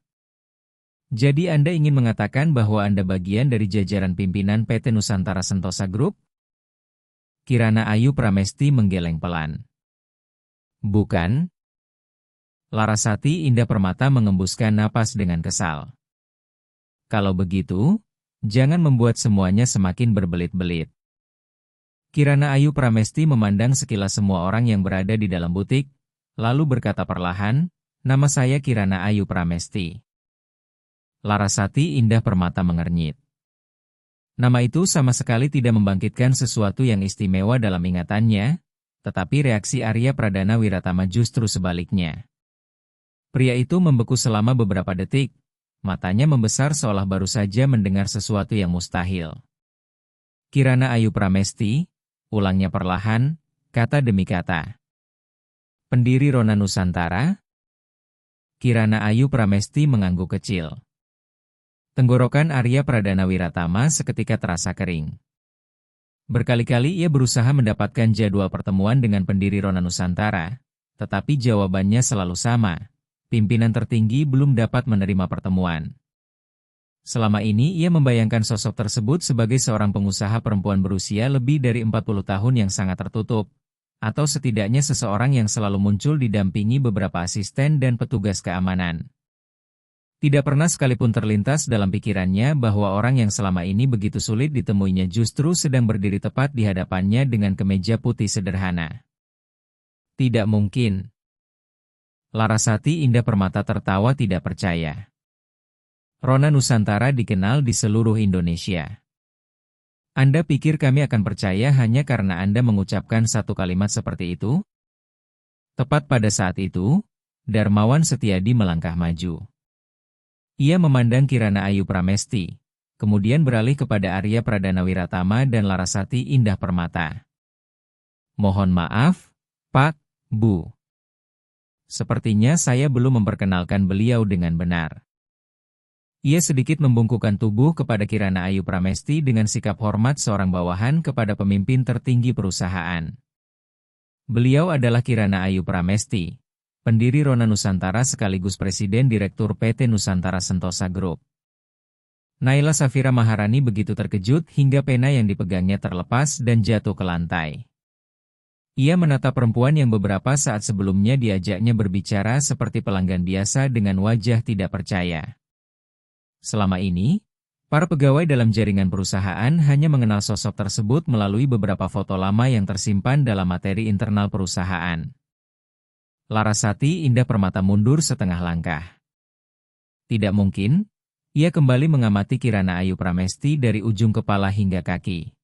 "Jadi Anda ingin mengatakan bahwa Anda bagian dari jajaran pimpinan PT Nusantara Sentosa Group?" Kirana Ayu Pramesti menggeleng pelan. "Bukan." Larasati Indah Permata mengembuskan napas dengan kesal. "Kalau begitu, jangan membuat semuanya semakin berbelit-belit." Kirana Ayu Pramesti memandang sekilas semua orang yang berada di dalam butik, lalu berkata perlahan, "Nama saya Kirana Ayu Pramesti." Larasati Indah Permata mengernyit. Nama itu sama sekali tidak membangkitkan sesuatu yang istimewa dalam ingatannya, tetapi reaksi Arya Pradana Wiratama justru sebaliknya. Pria itu membeku selama beberapa detik, matanya membesar seolah baru saja mendengar sesuatu yang mustahil. "Kirana Ayu Pramesti," ulangnya perlahan, kata demi kata. "Pendiri Rona Nusantara?" Kirana Ayu Pramesti mengangguk kecil. Tenggorokan Arya Pradana Wiratama seketika terasa kering. Berkali-kali ia berusaha mendapatkan jadwal pertemuan dengan pendiri Rona Nusantara, tetapi jawabannya selalu sama. Pimpinan tertinggi belum dapat menerima pertemuan. Selama ini ia membayangkan sosok tersebut sebagai seorang pengusaha perempuan berusia lebih dari 40 tahun yang sangat tertutup, atau setidaknya seseorang yang selalu muncul didampingi beberapa asisten dan petugas keamanan. Tidak pernah sekalipun terlintas dalam pikirannya bahwa orang yang selama ini begitu sulit ditemuinya justru sedang berdiri tepat di hadapannya dengan kemeja putih sederhana. Tidak mungkin. Larasati Indah Permata tertawa tidak percaya. Rona Nusantara dikenal di seluruh Indonesia. Anda pikir kami akan percaya hanya karena Anda mengucapkan satu kalimat seperti itu? Tepat pada saat itu, Darmawan Setiadi melangkah maju. Ia memandang Kirana Ayu Pramesti, kemudian beralih kepada Arya Pradana Wiratama dan Larasati Indah Permata. "Mohon maaf, Pak, Bu. Sepertinya saya belum memperkenalkan beliau dengan benar." Ia sedikit membungkukkan tubuh kepada Kirana Ayu Pramesti dengan sikap hormat seorang bawahan kepada pemimpin tertinggi perusahaan. Beliau adalah Kirana Ayu Pramesti, pendiri Rona Nusantara sekaligus Presiden Direktur PT Nusantara Sentosa Group. Naila Safira Maharani begitu terkejut hingga pena yang dipegangnya terlepas dan jatuh ke lantai. Ia menatap perempuan yang beberapa saat sebelumnya diajaknya berbicara seperti pelanggan biasa dengan wajah tidak percaya. Selama ini, para pegawai dalam jaringan perusahaan hanya mengenal sosok tersebut melalui beberapa foto lama yang tersimpan dalam materi internal perusahaan. Larasati Indah Permata mundur setengah langkah. Tidak mungkin, ia kembali mengamati Kirana Ayu Pramesti dari ujung kepala hingga kaki.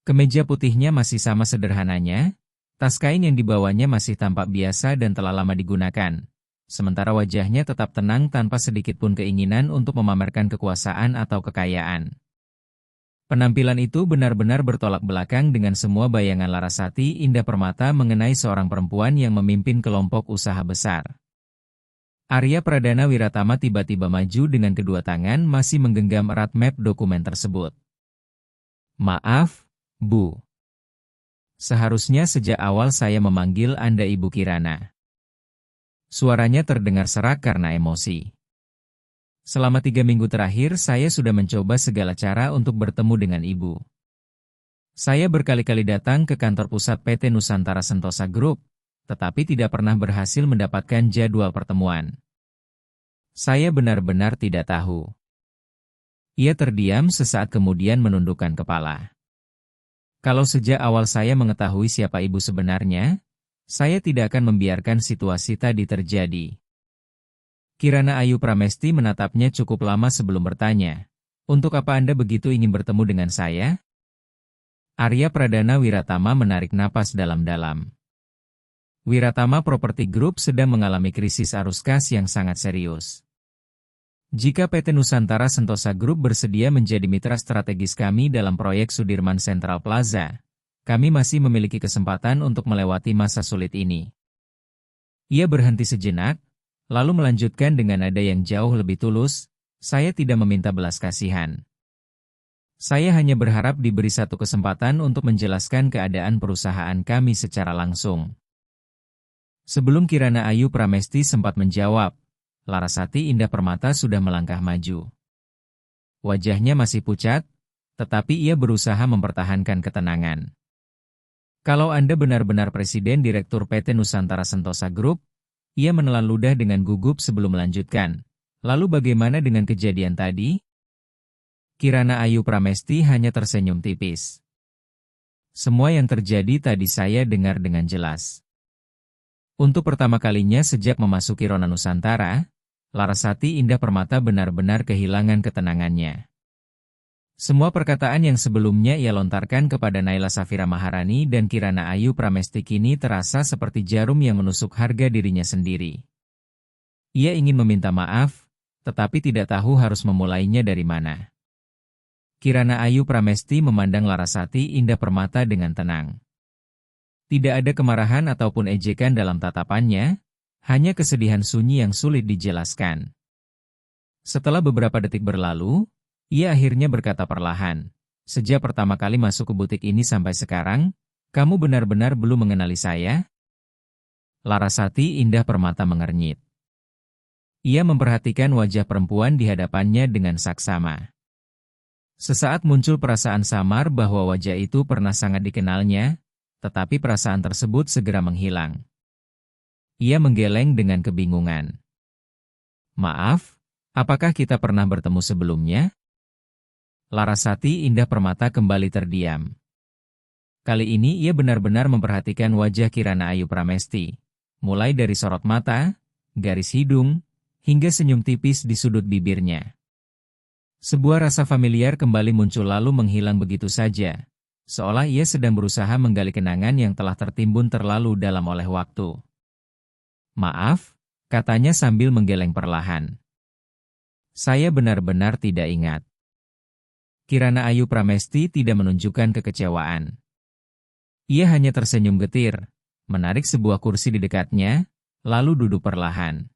Kemeja putihnya masih sama sederhananya, Tas kain yang dibawanya masih tampak biasa dan telah lama digunakan. Sementara wajahnya tetap tenang tanpa sedikit pun keinginan untuk memamerkan kekuasaan atau kekayaan. Penampilan itu benar-benar bertolak belakang dengan semua bayangan Larasati Indah Permata mengenai seorang perempuan yang memimpin kelompok usaha besar. Arya Pradana Wiratama tiba-tiba maju dengan kedua tangan masih menggenggam erat map dokumen tersebut. "Maaf, Bu. Seharusnya sejak awal saya memanggil Anda Ibu Kirana." Suaranya terdengar serak karena emosi. "Selama 3 minggu terakhir saya sudah mencoba segala cara untuk bertemu dengan Ibu. Saya berkali-kali datang ke kantor pusat PT Nusantara Sentosa Group, tetapi tidak pernah berhasil mendapatkan jadwal pertemuan. Saya benar-benar tidak tahu." Ia terdiam sesaat kemudian menundukkan kepala. "Kalau sejak awal saya mengetahui siapa Ibu sebenarnya, saya tidak akan membiarkan situasi tadi terjadi." Kirana Ayu Pramesti menatapnya cukup lama sebelum bertanya, "Untuk apa Anda begitu ingin bertemu dengan saya?" Arya Pradana Wiratama menarik napas dalam-dalam. Wiratama Property Group sedang mengalami krisis arus kas yang sangat serius. Jika PT Nusantara Sentosa Group bersedia menjadi mitra strategis kami dalam proyek Sudirman Central Plaza, kami masih memiliki kesempatan untuk melewati masa sulit ini. Ia berhenti sejenak, lalu melanjutkan dengan nada yang jauh lebih tulus, "Saya tidak meminta belas kasihan. Saya hanya berharap diberi satu kesempatan untuk menjelaskan keadaan perusahaan kami secara langsung." Sebelum Kirana Ayu Pramesti sempat menjawab, Larasati Indah Permata sudah melangkah maju. Wajahnya masih pucat, tetapi ia berusaha mempertahankan ketenangan. "Kalau Anda benar-benar Presiden Direktur PT Nusantara Sentosa Group," ia menelan ludah dengan gugup sebelum melanjutkan, "lalu bagaimana dengan kejadian tadi?" Kirana Ayu Pramesti hanya tersenyum tipis. "Semua yang terjadi tadi saya dengar dengan jelas." Untuk pertama kalinya sejak memasuki Rona Nusantara, Larasati Indah Permata benar-benar kehilangan ketenangannya. Semua perkataan yang sebelumnya ia lontarkan kepada Naila Safira Maharani dan Kirana Ayu Pramesti kini terasa seperti jarum yang menusuk harga dirinya sendiri. Ia ingin meminta maaf, tetapi tidak tahu harus memulainya dari mana. Kirana Ayu Pramesti memandang Larasati Indah Permata dengan tenang. Tidak ada kemarahan ataupun ejekan dalam tatapannya, hanya kesedihan sunyi yang sulit dijelaskan. Setelah beberapa detik berlalu, ia akhirnya berkata perlahan, "Sejak pertama kali masuk ke butik ini sampai sekarang, kamu benar-benar belum mengenali saya?" Larasati Indah Permata mengernyit. Ia memperhatikan wajah perempuan di hadapannya dengan saksama. Sesaat muncul perasaan samar bahwa wajah itu pernah sangat dikenalnya, tetapi perasaan tersebut segera menghilang. Ia menggeleng dengan kebingungan. "Maaf, apakah kita pernah bertemu sebelumnya?" Larasati Indah Permata kembali terdiam. Kali ini ia benar-benar memperhatikan wajah Kirana Ayu Pramesti, mulai dari sorot mata, garis hidung, hingga senyum tipis di sudut bibirnya. Sebuah rasa familiar kembali muncul lalu menghilang begitu saja, seolah ia sedang berusaha menggali kenangan yang telah tertimbun terlalu dalam oleh waktu. "Maaf," katanya sambil menggeleng perlahan. "Saya benar-benar tidak ingat." Kirana Ayu Pramesti tidak menunjukkan kekecewaan. Ia hanya tersenyum getir, menarik sebuah kursi di dekatnya, lalu duduk perlahan.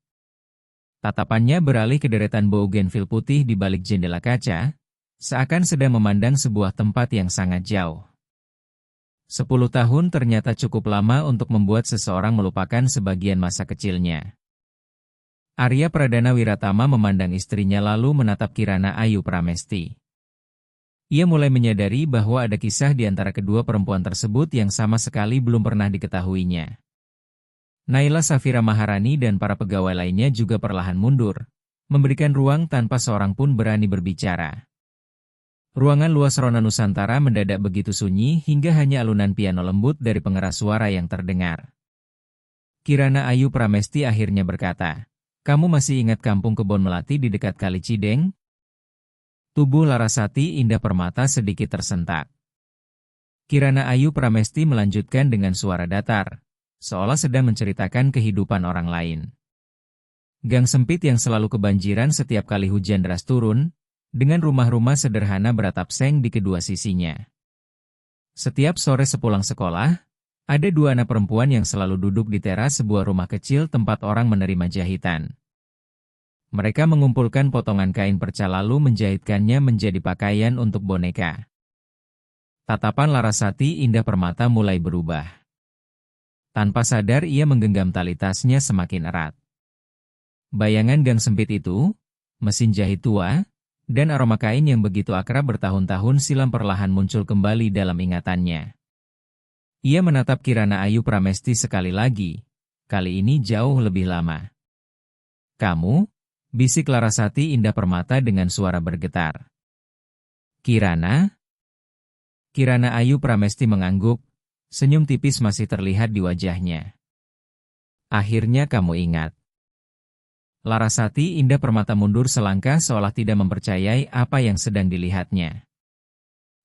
Tatapannya beralih ke deretan bougainville putih di balik jendela kaca, seakan sedang memandang sebuah tempat yang sangat jauh. 10 tahun ternyata cukup lama untuk membuat seseorang melupakan sebagian masa kecilnya. Arya Pradana Wiratama memandang istrinya lalu menatap Kirana Ayu Pramesti. Ia mulai menyadari bahwa ada kisah di antara kedua perempuan tersebut yang sama sekali belum pernah diketahuinya. Naila Safira Maharani dan para pegawai lainnya juga perlahan mundur, memberikan ruang tanpa seorang pun berani berbicara. Ruangan luas Rona Nusantara mendadak begitu sunyi hingga hanya alunan piano lembut dari pengeras suara yang terdengar. Kirana Ayu Pramesti akhirnya berkata, "Kamu masih ingat kampung Kebon Melati di dekat Kali Cideng?" Tubuh Larasati Indah Permata sedikit tersentak. Kirana Ayu Pramesti melanjutkan dengan suara datar, seolah sedang menceritakan kehidupan orang lain. Gang sempit yang selalu kebanjiran setiap kali hujan deras turun, dengan rumah-rumah sederhana beratap seng di kedua sisinya. Setiap sore sepulang sekolah, ada dua anak perempuan yang selalu duduk di teras sebuah rumah kecil tempat orang menerima jahitan. Mereka mengumpulkan potongan kain perca lalu menjahitkannya menjadi pakaian untuk boneka. Tatapan Larasati Indah Permata mulai berubah. Tanpa sadar ia menggenggam tali tasnya semakin erat. Bayangan gang sempit itu, mesin jahit tua, dan aroma kain yang begitu akrab bertahun-tahun silam perlahan muncul kembali dalam ingatannya. Ia menatap Kirana Ayu Pramesti sekali lagi, kali ini jauh lebih lama. "Kamu?" bisik Larasati Indah Permata dengan suara bergetar. "Kirana?" Kirana Ayu Pramesti mengangguk, senyum tipis masih terlihat di wajahnya. "Akhirnya kamu ingat." Larasati Indah Permata mundur selangkah seolah tidak mempercayai apa yang sedang dilihatnya.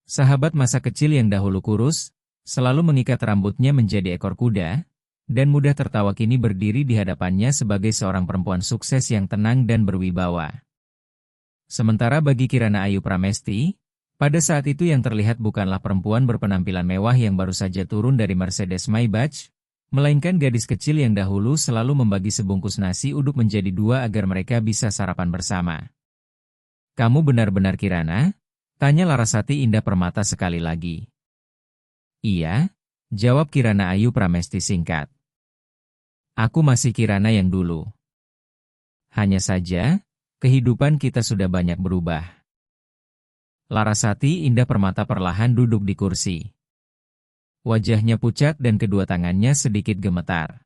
Sahabat masa kecil yang dahulu kurus, selalu mengikat rambutnya menjadi ekor kuda, dan mudah tertawa kini berdiri di hadapannya sebagai seorang perempuan sukses yang tenang dan berwibawa. Sementara bagi Kirana Ayu Pramesti, pada saat itu yang terlihat bukanlah perempuan berpenampilan mewah yang baru saja turun dari Mercedes Maybach, melainkan gadis kecil yang dahulu selalu membagi sebungkus nasi uduk menjadi dua agar mereka bisa sarapan bersama. "Kamu benar-benar Kirana?" tanya Larasati Indah Permata sekali lagi. "Iya," jawab Kirana Ayu Pramesti singkat. "Aku masih Kirana yang dulu. Hanya saja, kehidupan kita sudah banyak berubah." Larasati Indah Permata perlahan duduk di kursi. Wajahnya pucat dan kedua tangannya sedikit gemetar.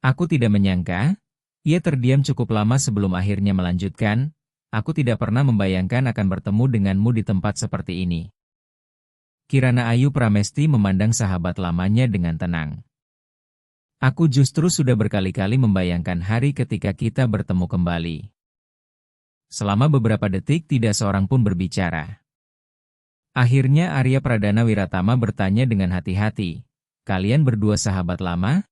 "Aku tidak menyangka," ia terdiam cukup lama sebelum akhirnya melanjutkan, "aku tidak pernah membayangkan akan bertemu denganmu di tempat seperti ini." Kirana Ayu Pramesti memandang sahabat lamanya dengan tenang. "Aku justru sudah berkali-kali membayangkan hari ketika kita bertemu kembali." Selama beberapa detik tidak seorang pun berbicara. Akhirnya Arya Pradana Wiratama bertanya dengan hati-hati, "Kalian berdua sahabat lama?"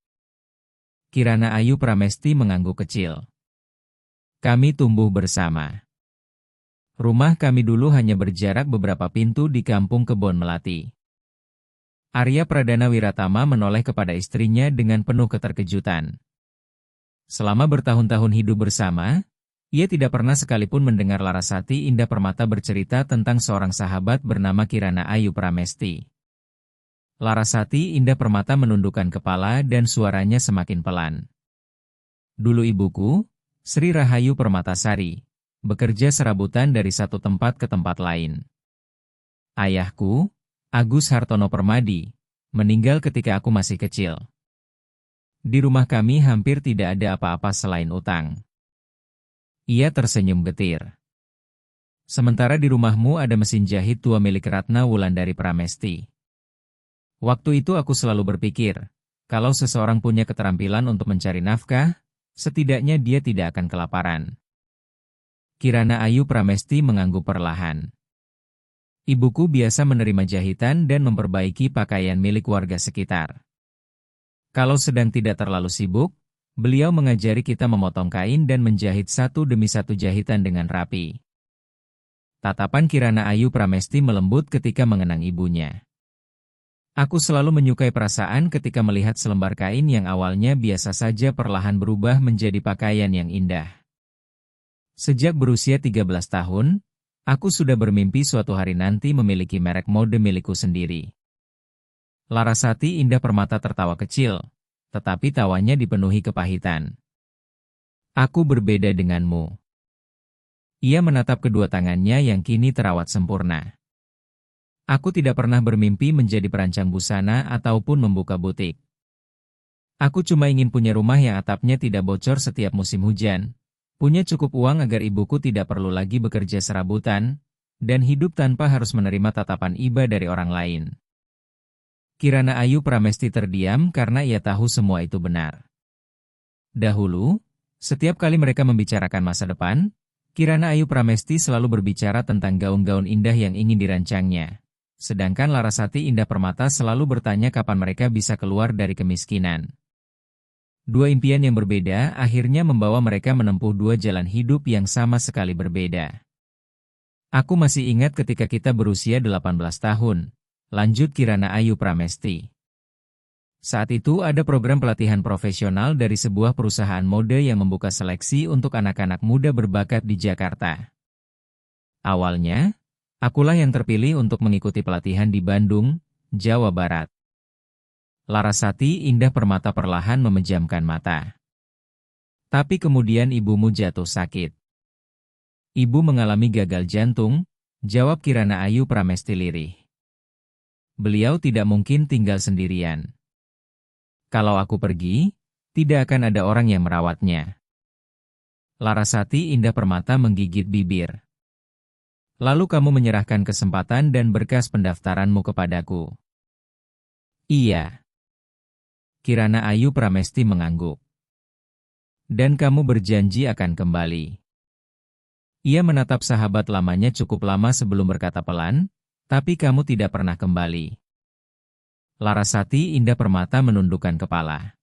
Kirana Ayu Pramesti mengangguk kecil. "Kami tumbuh bersama. Rumah kami dulu hanya berjarak beberapa pintu di kampung Kebon Melati." Arya Pradana Wiratama menoleh kepada istrinya dengan penuh keterkejutan. Selama bertahun-tahun hidup bersama, ia tidak pernah sekalipun mendengar Larasati Indah Permata bercerita tentang seorang sahabat bernama Kirana Ayu Pramesti. Larasati Indah Permata menundukkan kepala dan suaranya semakin pelan. "Dulu ibuku, Sri Rahayu Permatasari, bekerja serabutan dari satu tempat ke tempat lain. Ayahku, Agus Hartono Permadi, meninggal ketika aku masih kecil. Di rumah kami hampir tidak ada apa-apa selain utang." Ia tersenyum getir. "Sementara di rumahmu ada mesin jahit tua milik Ratna Wulandari Pramesti. Waktu itu aku selalu berpikir, kalau seseorang punya keterampilan untuk mencari nafkah, setidaknya dia tidak akan kelaparan." Kirana Ayu Pramesti mengangguk perlahan. "Ibuku biasa menerima jahitan dan memperbaiki pakaian milik warga sekitar. Kalau sedang tidak terlalu sibuk, beliau mengajari kita memotong kain dan menjahit satu demi satu jahitan dengan rapi." Tatapan Kirana Ayu Pramesti melembut ketika mengenang ibunya. "Aku selalu menyukai perasaan ketika melihat selembar kain yang awalnya biasa saja perlahan berubah menjadi pakaian yang indah. Sejak berusia 13 tahun, aku sudah bermimpi suatu hari nanti memiliki merek mode milikku sendiri." Larasati Indah Permata tertawa kecil, tetapi tawanya dipenuhi kepahitan. "Aku berbeda denganmu." Ia menatap kedua tangannya yang kini terawat sempurna. "Aku tidak pernah bermimpi menjadi perancang busana ataupun membuka butik. Aku cuma ingin punya rumah yang atapnya tidak bocor setiap musim hujan, punya cukup uang agar ibuku tidak perlu lagi bekerja serabutan, dan hidup tanpa harus menerima tatapan iba dari orang lain." Kirana Ayu Pramesti terdiam karena ia tahu semua itu benar. Dahulu, setiap kali mereka membicarakan masa depan, Kirana Ayu Pramesti selalu berbicara tentang gaun-gaun indah yang ingin dirancangnya, Sedangkan Larasati Indah Permata selalu bertanya kapan mereka bisa keluar dari kemiskinan. Dua impian yang berbeda akhirnya membawa mereka menempuh dua jalan hidup yang sama sekali berbeda. Aku masih ingat ketika kita berusia 18 tahun, lanjut Kirana Ayu Pramesti. Saat itu ada program pelatihan profesional dari sebuah perusahaan mode yang membuka seleksi untuk anak-anak muda berbakat di Jakarta. Awalnya, akulah yang terpilih untuk mengikuti pelatihan di Bandung, Jawa Barat. Larasati Indah Permata perlahan memejamkan mata. Tapi kemudian ibumu jatuh sakit. Ibu mengalami gagal jantung, jawab Kirana Ayu Pramesti lirih. Beliau tidak mungkin tinggal sendirian. Kalau aku pergi, tidak akan ada orang yang merawatnya. Larasati Indah Permata menggigit bibir. Lalu kamu menyerahkan kesempatan dan berkas pendaftaranmu kepadaku. Iya. Kirana Ayu Pramesti mengangguk. Dan kamu berjanji akan kembali. Ia menatap sahabat lamanya cukup lama sebelum berkata pelan, tapi kamu tidak pernah kembali. Larasati Indah Permata menundukkan kepala.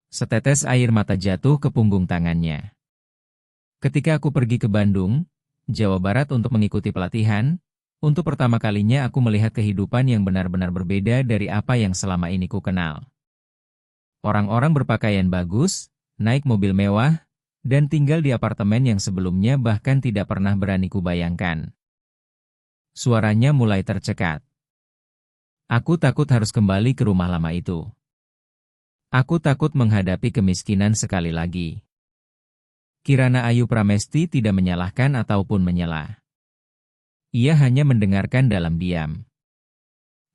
Setetes air mata jatuh ke punggung tangannya. Ketika aku pergi ke Bandung, Jawa Barat untuk mengikuti pelatihan, untuk pertama kalinya aku melihat kehidupan yang benar-benar berbeda dari apa yang selama ini ku kenal. Orang-orang berpakaian bagus, naik mobil mewah, dan tinggal di apartemen yang sebelumnya bahkan tidak pernah berani kubayangkan. Suaranya mulai tercekat. Aku takut harus kembali ke rumah lama itu. Aku takut menghadapi kemiskinan sekali lagi. Kirana Ayu Pramesti tidak menyalahkan ataupun menyela. Ia hanya mendengarkan dalam diam.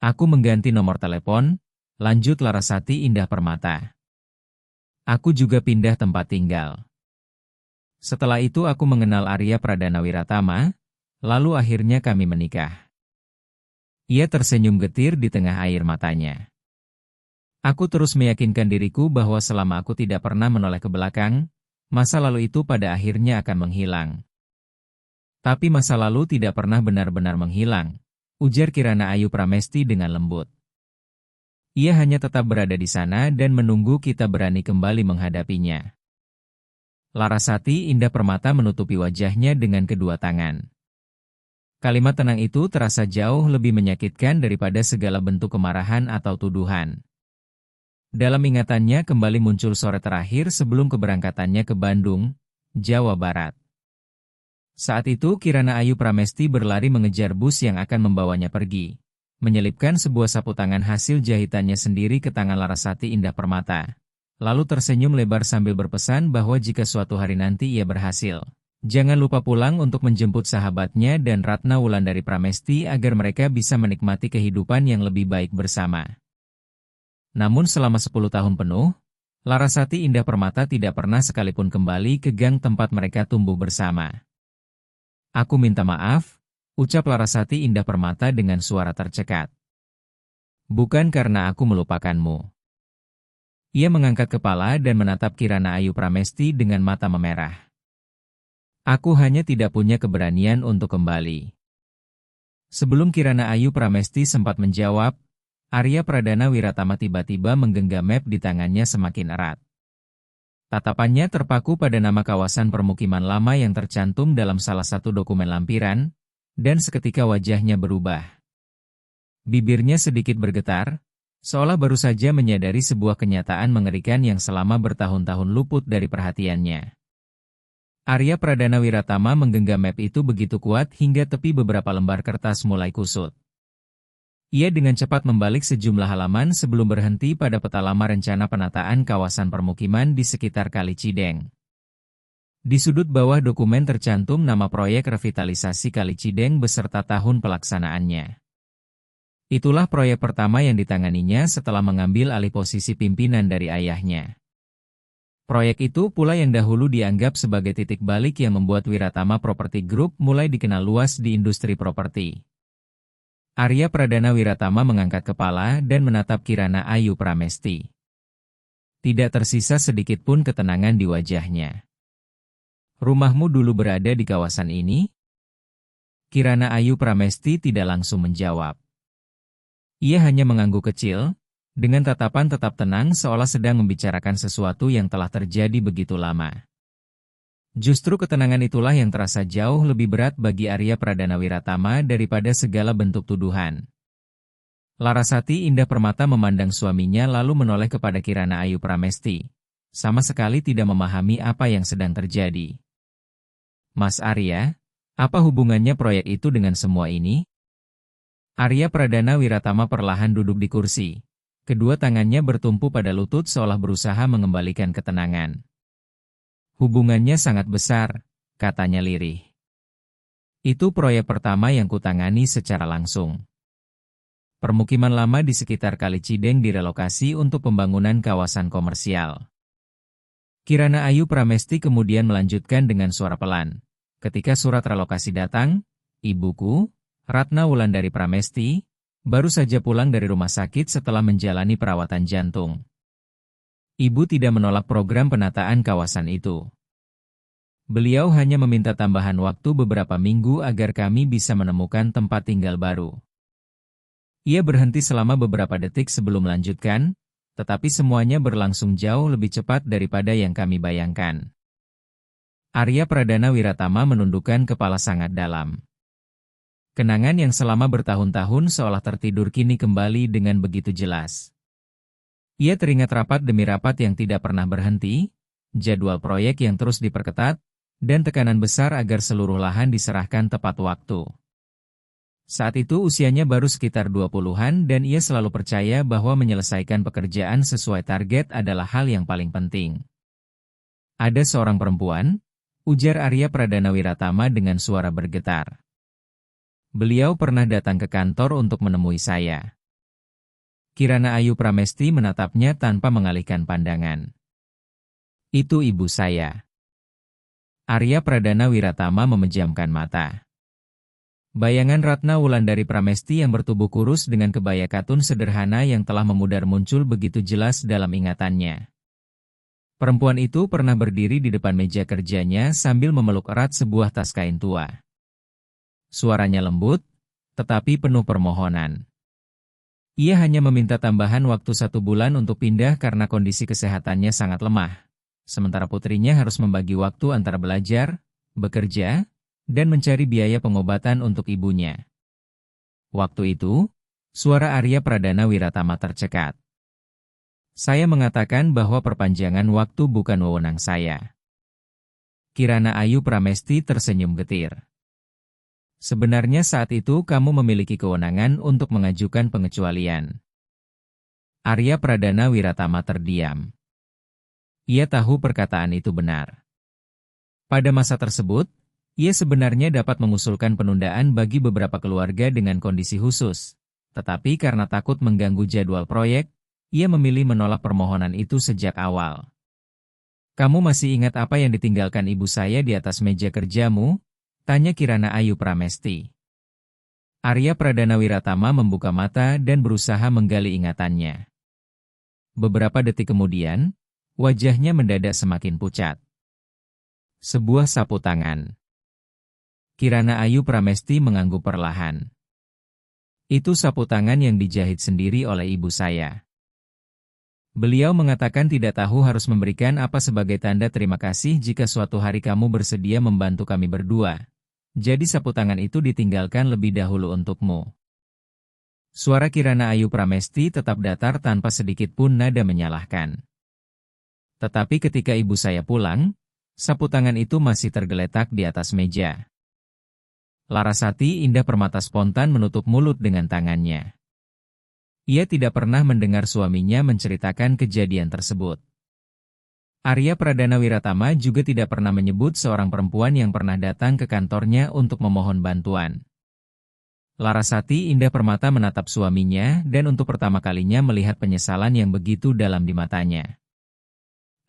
Aku mengganti nomor telepon, lanjut Larasati Indah Permata. Aku juga pindah tempat tinggal. Setelah itu aku mengenal Arya Pradana Wiratama, lalu akhirnya kami menikah. Ia tersenyum getir di tengah air matanya. Aku terus meyakinkan diriku bahwa selama aku tidak pernah menoleh ke belakang, masa lalu itu pada akhirnya akan menghilang. Tapi masa lalu tidak pernah benar-benar menghilang, ujar Kirana Ayu Pramesti dengan lembut. Ia hanya tetap berada di sana dan menunggu kita berani kembali menghadapinya. Larasati Indah Permata menutupi wajahnya dengan kedua tangan. Kalimat tenang itu terasa jauh lebih menyakitkan daripada segala bentuk kemarahan atau tuduhan. Dalam ingatannya kembali muncul sore terakhir sebelum keberangkatannya ke Bandung, Jawa Barat. Saat itu Kirana Ayu Pramesti berlari mengejar bus yang akan membawanya pergi, menyelipkan sebuah sapu tangan hasil jahitannya sendiri ke tangan Larasati Indah Permata. Lalu tersenyum lebar sambil berpesan bahwa jika suatu hari nanti ia berhasil, jangan lupa pulang untuk menjemput sahabatnya dan Ratna Wulandari Pramesti agar mereka bisa menikmati kehidupan yang lebih baik bersama. Namun selama 10 tahun penuh, Larasati Indah Permata tidak pernah sekalipun kembali ke gang tempat mereka tumbuh bersama. Aku minta maaf, ucap Larasati Indah Permata dengan suara tercekat. Bukan karena aku melupakanmu. Ia mengangkat kepala dan menatap Kirana Ayu Pramesti dengan mata memerah. Aku hanya tidak punya keberanian untuk kembali. Sebelum Kirana Ayu Pramesti sempat menjawab, Arya Pradana Wiratama tiba-tiba menggenggam map di tangannya semakin erat. Tatapannya terpaku pada nama kawasan permukiman lama yang tercantum dalam salah satu dokumen lampiran, dan seketika wajahnya berubah. Bibirnya sedikit bergetar, seolah baru saja menyadari sebuah kenyataan mengerikan yang selama bertahun-tahun luput dari perhatiannya. Arya Pradana Wiratama menggenggam map itu begitu kuat hingga tepi beberapa lembar kertas mulai kusut. Ia dengan cepat membalik sejumlah halaman sebelum berhenti pada peta lama rencana penataan kawasan permukiman di sekitar Kali Cideng. Di sudut bawah dokumen tercantum nama proyek revitalisasi Kali Cideng beserta tahun pelaksanaannya. Itulah proyek pertama yang ditanganinya setelah mengambil alih posisi pimpinan dari ayahnya. Proyek itu pula yang dahulu dianggap sebagai titik balik yang membuat Wiratama Property Group mulai dikenal luas di industri properti. Arya Pradana Wiratama mengangkat kepala dan menatap Kirana Ayu Pramesti. Tidak tersisa sedikit pun ketenangan di wajahnya. Rumahmu dulu berada di kawasan ini? Kirana Ayu Pramesti tidak langsung menjawab. Ia hanya mengangguk kecil, dengan tatapan tetap tenang seolah sedang membicarakan sesuatu yang telah terjadi begitu lama. Justru ketenangan itulah yang terasa jauh lebih berat bagi Arya Pradana Wiratama daripada segala bentuk tuduhan. Larasati Indah Permata memandang suaminya lalu menoleh kepada Kirana Ayu Pramesti. Sama sekali tidak memahami apa yang sedang terjadi. Mas Arya, apa hubungannya proyek itu dengan semua ini? Arya Pradana Wiratama perlahan duduk di kursi. Kedua tangannya bertumpu pada lutut seolah berusaha mengembalikan ketenangan. Hubungannya sangat besar, katanya lirih. Itu proyek pertama yang kutangani secara langsung. Permukiman lama di sekitar Kali Cideng direlokasi untuk pembangunan kawasan komersial. Kirana Ayu Pramesti kemudian melanjutkan dengan suara pelan. Ketika surat relokasi datang, ibuku, Ratna Wulandari Pramesti, baru saja pulang dari rumah sakit setelah menjalani perawatan jantung. Ibu tidak menolak program penataan kawasan itu. Beliau hanya meminta tambahan waktu beberapa minggu agar kami bisa menemukan tempat tinggal baru. Ia berhenti selama beberapa detik sebelum melanjutkan, tetapi semuanya berlangsung jauh lebih cepat daripada yang kami bayangkan. Arya Pradana Wiratama menundukkan kepala sangat dalam. Kenangan yang selama bertahun-tahun seolah tertidur kini kembali dengan begitu jelas. Ia teringat rapat demi rapat yang tidak pernah berhenti, jadwal proyek yang terus diperketat, dan tekanan besar agar seluruh lahan diserahkan tepat waktu. Saat itu usianya baru sekitar 20-an dan ia selalu percaya bahwa menyelesaikan pekerjaan sesuai target adalah hal yang paling penting. Ada seorang perempuan, ujar Arya Pradana Wiratama dengan suara bergetar. Beliau pernah datang ke kantor untuk menemui saya. Kirana Ayu Pramesti menatapnya tanpa mengalihkan pandangan. Itu ibu saya. Arya Pradana Wiratama memejamkan mata. Bayangan Ratna Wulandari Pramesti yang bertubuh kurus dengan kebaya katun sederhana yang telah memudar muncul begitu jelas dalam ingatannya. Perempuan itu pernah berdiri di depan meja kerjanya sambil memeluk erat sebuah tas kain tua. Suaranya lembut, tetapi penuh permohonan. Ia hanya meminta tambahan waktu 1 bulan untuk pindah karena kondisi kesehatannya sangat lemah. Sementara putrinya harus membagi waktu antara belajar, bekerja, dan mencari biaya pengobatan untuk ibunya. Waktu itu, suara Arya Pradana Wiratama tercekat. Saya mengatakan bahwa perpanjangan waktu bukan wewenang saya. Kirana Ayu Pramesti tersenyum getir. Sebenarnya saat itu kamu memiliki kewenangan untuk mengajukan pengecualian. Arya Pradana Wiratama terdiam. Ia tahu perkataan itu benar. Pada masa tersebut, ia sebenarnya dapat mengusulkan penundaan bagi beberapa keluarga dengan kondisi khusus. Tetapi karena takut mengganggu jadwal proyek, ia memilih menolak permohonan itu sejak awal. Kamu masih ingat apa yang ditinggalkan ibu saya di atas meja kerjamu? Tanya Kirana Ayu Pramesti. Arya Pradana Wiratama membuka mata dan berusaha menggali ingatannya. Beberapa detik kemudian, wajahnya mendadak semakin pucat. Sebuah sapu tangan. Kirana Ayu Pramesti mengangguk perlahan. Itu sapu tangan yang dijahit sendiri oleh ibu saya. Beliau mengatakan tidak tahu harus memberikan apa sebagai tanda terima kasih jika suatu hari kamu bersedia membantu kami berdua. Jadi sapu tangan itu ditinggalkan lebih dahulu untukmu. Suara Kirana Ayu Pramesti tetap datar tanpa sedikit pun nada menyalahkan. Tetapi ketika ibu saya pulang, sapu tangan itu masih tergeletak di atas meja. Larasati Indah Permata spontan menutup mulut dengan tangannya. Ia tidak pernah mendengar suaminya menceritakan kejadian tersebut. Arya Pradana Wiratama juga tidak pernah menyebut seorang perempuan yang pernah datang ke kantornya untuk memohon bantuan. Larasati Indah Permata menatap suaminya dan untuk pertama kalinya melihat penyesalan yang begitu dalam di matanya.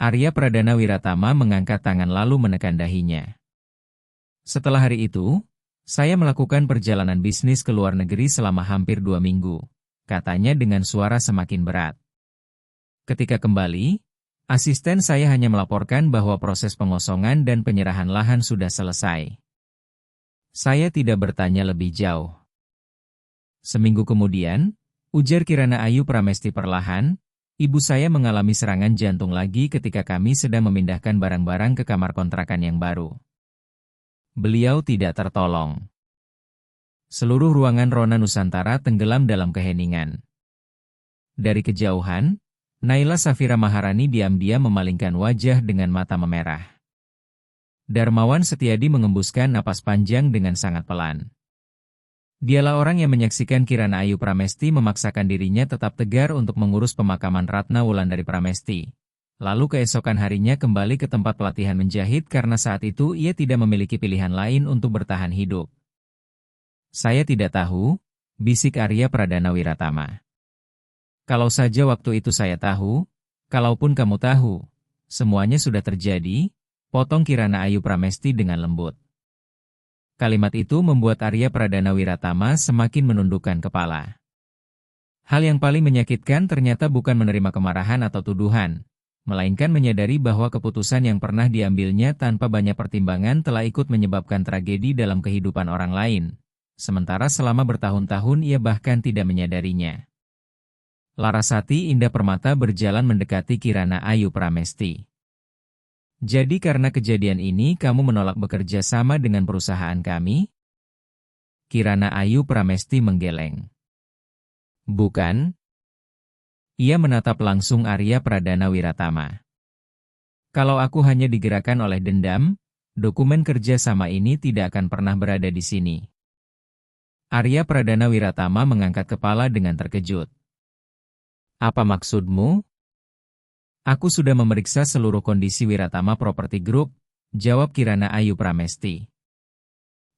Arya Pradana Wiratama mengangkat tangan lalu menekan dahinya. Setelah hari itu, saya melakukan perjalanan bisnis ke luar negeri selama hampir 2 minggu, katanya dengan suara semakin berat. Ketika kembali, asisten saya hanya melaporkan bahwa proses pengosongan dan penyerahan lahan sudah selesai. Saya tidak bertanya lebih jauh. Seminggu kemudian, ujar Kirana Ayu Pramesti perlahan, ibu saya mengalami serangan jantung lagi ketika kami sedang memindahkan barang-barang ke kamar kontrakan yang baru. Beliau tidak tertolong. Seluruh ruangan Rona Nusantara tenggelam dalam keheningan. Dari kejauhan, Naila Safira Maharani diam-diam memalingkan wajah dengan mata memerah. Darmawan Setiadi mengembuskan napas panjang dengan sangat pelan. Dialah orang yang menyaksikan Kirana Ayu Pramesti memaksakan dirinya tetap tegar untuk mengurus pemakaman Ratna Wulandari Pramesti. Lalu keesokan harinya kembali ke tempat pelatihan menjahit karena saat itu ia tidak memiliki pilihan lain untuk bertahan hidup. Saya tidak tahu, bisik Arya Pradana Wiratama. Kalau saja waktu itu saya tahu, kalaupun kamu tahu, semuanya sudah terjadi, potong Kirana Ayu Pramesti dengan lembut. Kalimat itu membuat Arya Pradana Wiratama semakin menundukkan kepala. Hal yang paling menyakitkan ternyata bukan menerima kemarahan atau tuduhan, melainkan menyadari bahwa keputusan yang pernah diambilnya tanpa banyak pertimbangan telah ikut menyebabkan tragedi dalam kehidupan orang lain, sementara selama bertahun-tahun ia bahkan tidak menyadarinya. Larasati Indah Permata berjalan mendekati Kirana Ayu Pramesti. Jadi karena kejadian ini kamu menolak bekerja sama dengan perusahaan kami? Kirana Ayu Pramesti menggeleng. Bukan. Ia menatap langsung Arya Pradana Wiratama. Kalau aku hanya digerakkan oleh dendam, dokumen kerja sama ini tidak akan pernah berada di sini. Arya Pradana Wiratama mengangkat kepala dengan terkejut. Apa maksudmu? Aku sudah memeriksa seluruh kondisi Wiratama Property Group, jawab Kirana Ayu Pramesti.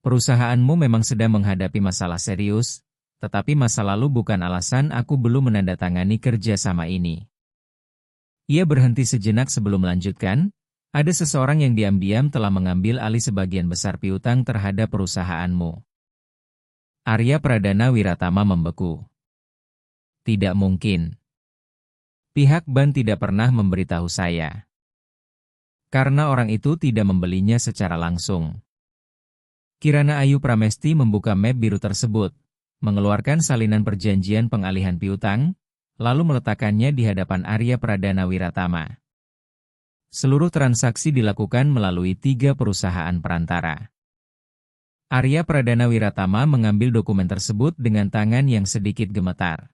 Perusahaanmu memang sedang menghadapi masalah serius, tetapi masa lalu bukan alasan aku belum menandatangani kerjasama ini. Ia berhenti sejenak sebelum melanjutkan, ada seseorang yang diam-diam telah mengambil alih sebagian besar piutang terhadap perusahaanmu. Arya Pradana Wiratama membeku. Tidak mungkin. Pihak bank tidak pernah memberitahu saya. Karena orang itu tidak membelinya secara langsung. Kirana Ayu Pramesti membuka map biru tersebut, mengeluarkan salinan perjanjian pengalihan piutang, lalu meletakkannya di hadapan Arya Pradana Wiratama. Seluruh transaksi dilakukan melalui 3 perusahaan perantara. Arya Pradana Wiratama mengambil dokumen tersebut dengan tangan yang sedikit gemetar.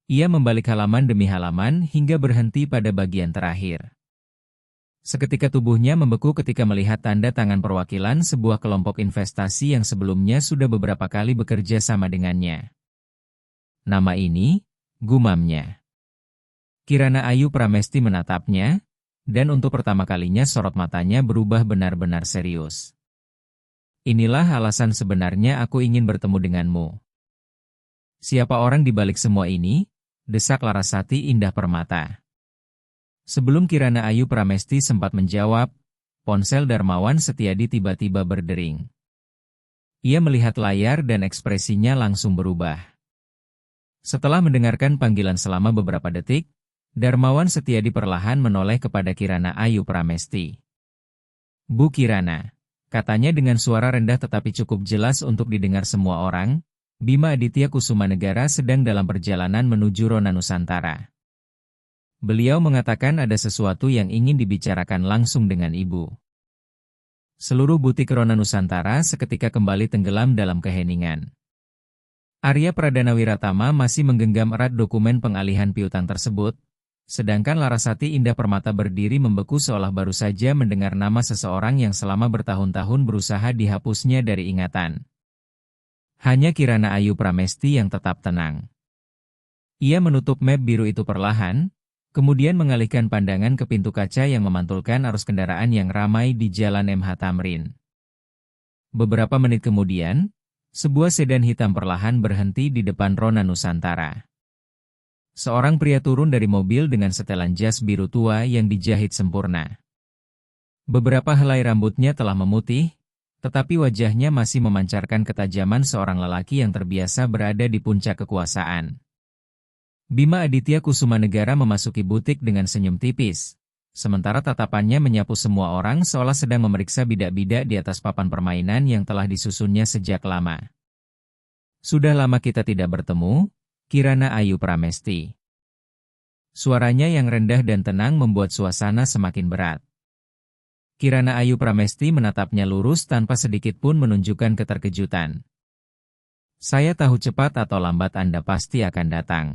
Ia membalik halaman demi halaman hingga berhenti pada bagian terakhir. Seketika tubuhnya membeku ketika melihat tanda tangan perwakilan sebuah kelompok investasi yang sebelumnya sudah beberapa kali bekerja sama dengannya. Nama ini, gumamnya. Kirana Ayu Pramesti menatapnya, dan untuk pertama kalinya sorot matanya berubah benar-benar serius. Inilah alasan sebenarnya aku ingin bertemu denganmu. Siapa orang di balik semua ini? Desak Larasati Indah Permata. Sebelum Kirana Ayu Pramesti sempat menjawab, ponsel Darmawan Setiadi tiba-tiba berdering. Ia melihat layar dan ekspresinya langsung berubah. Setelah mendengarkan panggilan selama beberapa detik, Darmawan Setiadi perlahan menoleh kepada Kirana Ayu Pramesti. Bu Kirana, katanya dengan suara rendah tetapi cukup jelas untuk didengar semua orang, Bima Aditya Kusumanegara sedang dalam perjalanan menuju Rona Nusantara. Beliau mengatakan ada sesuatu yang ingin dibicarakan langsung dengan ibu. Seluruh butik Rona Nusantara seketika kembali tenggelam dalam keheningan. Arya Pradana Wiratama masih menggenggam erat dokumen pengalihan piutang tersebut, sedangkan Larasati Indah Permata berdiri membeku seolah baru saja mendengar nama seseorang yang selama bertahun-tahun berusaha dihapusnya dari ingatan. Hanya Kirana Ayu Pramesti yang tetap tenang. Ia menutup map biru itu perlahan, kemudian mengalihkan pandangan ke pintu kaca yang memantulkan arus kendaraan yang ramai di Jalan MH Tamrin. Beberapa menit kemudian, sebuah sedan hitam perlahan berhenti di depan Rona Nusantara. Seorang pria turun dari mobil dengan setelan jas biru tua yang dijahit sempurna. Beberapa helai rambutnya telah memutih, tetapi wajahnya masih memancarkan ketajaman seorang lelaki yang terbiasa berada di puncak kekuasaan. Bima Aditya Kusumanegara memasuki butik dengan senyum tipis, sementara tatapannya menyapu semua orang seolah sedang memeriksa bidak-bidak di atas papan permainan yang telah disusunnya sejak lama. Sudah lama kita tidak bertemu, Kirana Ayu Pramesti. Suaranya yang rendah dan tenang membuat suasana semakin berat. Kirana Ayu Pramesti menatapnya lurus tanpa sedikit pun menunjukkan keterkejutan. Saya tahu cepat atau lambat Anda pasti akan datang.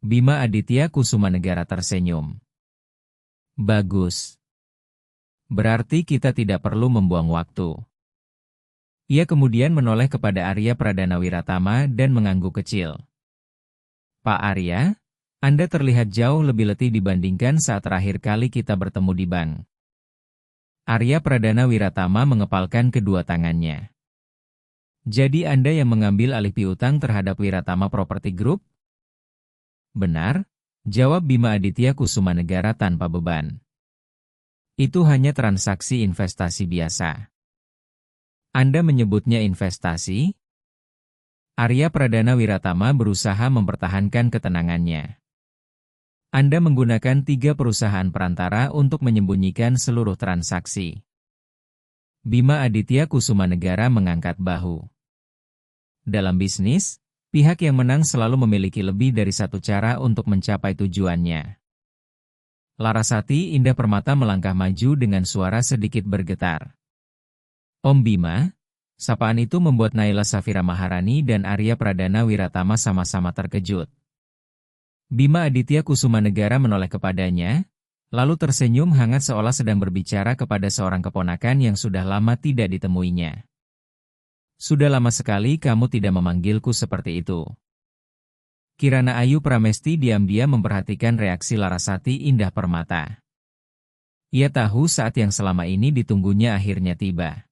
Bima Aditya Kusumanegara tersenyum. Bagus. Berarti kita tidak perlu membuang waktu. Ia kemudian menoleh kepada Arya Pradana Wiratama dan mengangguk kecil. Pak Arya, Anda terlihat jauh lebih letih dibandingkan saat terakhir kali kita bertemu di bank. Arya Pradana Wiratama mengepalkan kedua tangannya. Jadi Anda yang mengambil alih piutang terhadap Wiratama Property Group? Benar, jawab Bima Aditya Kusumanegara tanpa beban. Itu hanya transaksi investasi biasa. Anda menyebutnya investasi? Arya Pradana Wiratama berusaha mempertahankan ketenangannya. Anda menggunakan 3 perusahaan perantara untuk menyembunyikan seluruh transaksi. Bima Aditya Kusumanegara mengangkat bahu. Dalam bisnis, pihak yang menang selalu memiliki lebih dari satu cara untuk mencapai tujuannya. Larasati Indah Permata melangkah maju dengan suara sedikit bergetar. Om Bima, sapaan itu membuat Naila Safira Maharani dan Arya Pradana Wiratama sama-sama terkejut. Bima Aditya Kusumanegara menoleh kepadanya, lalu tersenyum hangat seolah sedang berbicara kepada seorang keponakan yang sudah lama tidak ditemuinya. Sudah lama sekali kamu tidak memanggilku seperti itu. Kirana Ayu Pramesti diam-diam memperhatikan reaksi Larasati Indah Permata. Ia tahu saat yang selama ini ditunggunya akhirnya tiba.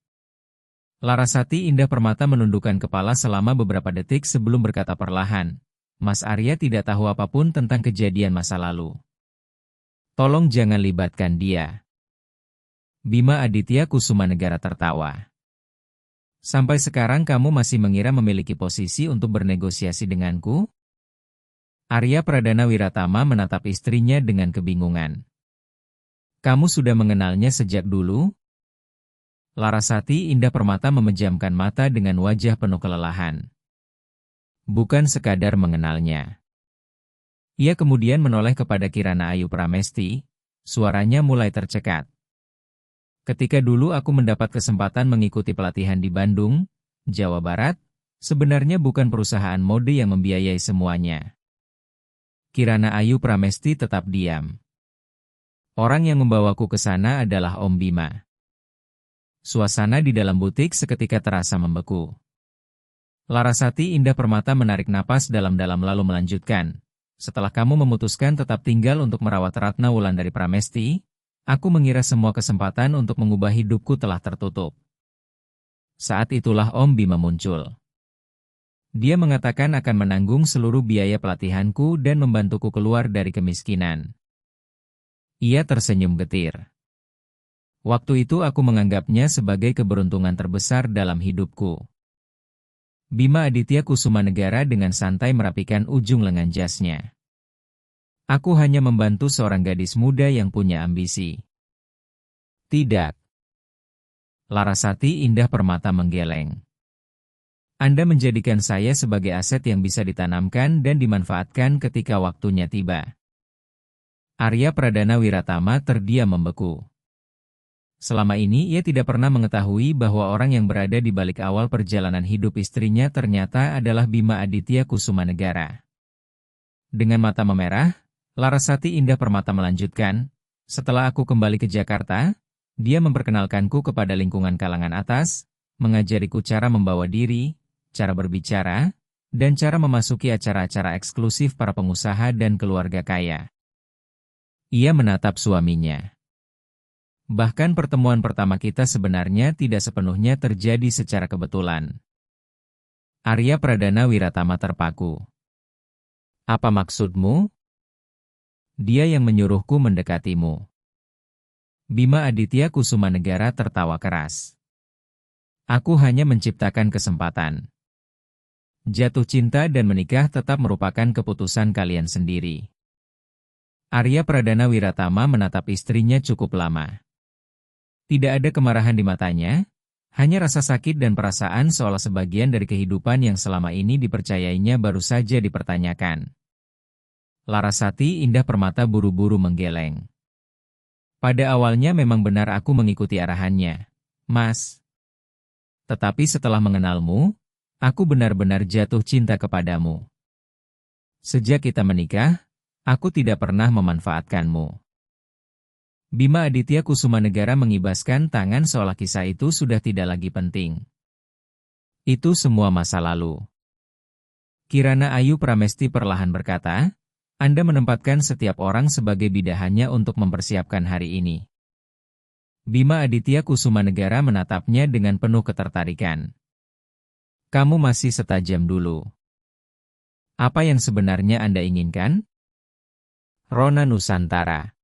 Larasati Indah Permata menundukkan kepala selama beberapa detik sebelum berkata perlahan, Mas Arya tidak tahu apapun tentang kejadian masa lalu. Tolong jangan libatkan dia. Bima Aditya Kusumanegara tertawa. Sampai sekarang kamu masih mengira memiliki posisi untuk bernegosiasi denganku? Arya Pradana Wiratama menatap istrinya dengan kebingungan. Kamu sudah mengenalnya sejak dulu? Larasati Indah Permata memejamkan mata dengan wajah penuh kelelahan. Bukan sekadar mengenalnya. Ia kemudian menoleh kepada Kirana Ayu Pramesti, suaranya mulai tercekat. Ketika dulu aku mendapat kesempatan mengikuti pelatihan di Bandung, Jawa Barat, sebenarnya bukan perusahaan mode yang membiayai semuanya. Kirana Ayu Pramesti tetap diam. Orang yang membawaku ke sana adalah Om Bima. Suasana di dalam butik seketika terasa membeku. Larasati Indah Permata menarik napas dalam-dalam lalu melanjutkan. Setelah kamu memutuskan tetap tinggal untuk merawat Ratna Wulandari Pramesti, aku mengira semua kesempatan untuk mengubah hidupku telah tertutup. Saat itulah Om Bima muncul. Dia mengatakan akan menanggung seluruh biaya pelatihanku dan membantuku keluar dari kemiskinan. Ia tersenyum getir. Waktu itu aku menganggapnya sebagai keberuntungan terbesar dalam hidupku. Bima Aditya Kusumanegara dengan santai merapikan ujung lengan jasnya. Aku hanya membantu seorang gadis muda yang punya ambisi. Tidak. Larasati Indah Permata menggeleng. Anda menjadikan saya sebagai aset yang bisa ditanamkan dan dimanfaatkan ketika waktunya tiba. Arya Pradana Wiratama terdiam membeku. Selama ini ia tidak pernah mengetahui bahwa orang yang berada di balik awal perjalanan hidup istrinya ternyata adalah Bima Aditya Kusumanegara. Dengan mata memerah, Larasati Indah Permata melanjutkan, setelah aku kembali ke Jakarta, dia memperkenalkanku kepada lingkungan kalangan atas, mengajariku cara membawa diri, cara berbicara, dan cara memasuki acara-acara eksklusif para pengusaha dan keluarga kaya. Ia menatap suaminya. Bahkan pertemuan pertama kita sebenarnya tidak sepenuhnya terjadi secara kebetulan. Arya Pradana Wiratama terpaku. Apa maksudmu? Dia yang menyuruhku mendekatimu. Bima Aditya Kusumanegara tertawa keras. Aku hanya menciptakan kesempatan. Jatuh cinta dan menikah tetap merupakan keputusan kalian sendiri. Arya Pradana Wiratama menatap istrinya cukup lama. Tidak ada kemarahan di matanya, hanya rasa sakit dan perasaan seolah sebagian dari kehidupan yang selama ini dipercayainya baru saja dipertanyakan. Larasati Indah Permata buru-buru menggeleng. Pada awalnya memang benar aku mengikuti arahannya, Mas. Tetapi setelah mengenalmu, aku benar-benar jatuh cinta kepadamu. Sejak kita menikah, aku tidak pernah memanfaatkanmu. Bima Aditya Kusumanegara mengibaskan tangan seolah kisah itu sudah tidak lagi penting. Itu semua masa lalu. Kirana Ayu Pramesti perlahan berkata, Anda menempatkan setiap orang sebagai bidahannya untuk mempersiapkan hari ini. Bima Aditya Kusumanegara menatapnya dengan penuh ketertarikan. Kamu masih setajam dulu. Apa yang sebenarnya Anda inginkan? Rona Nusantara.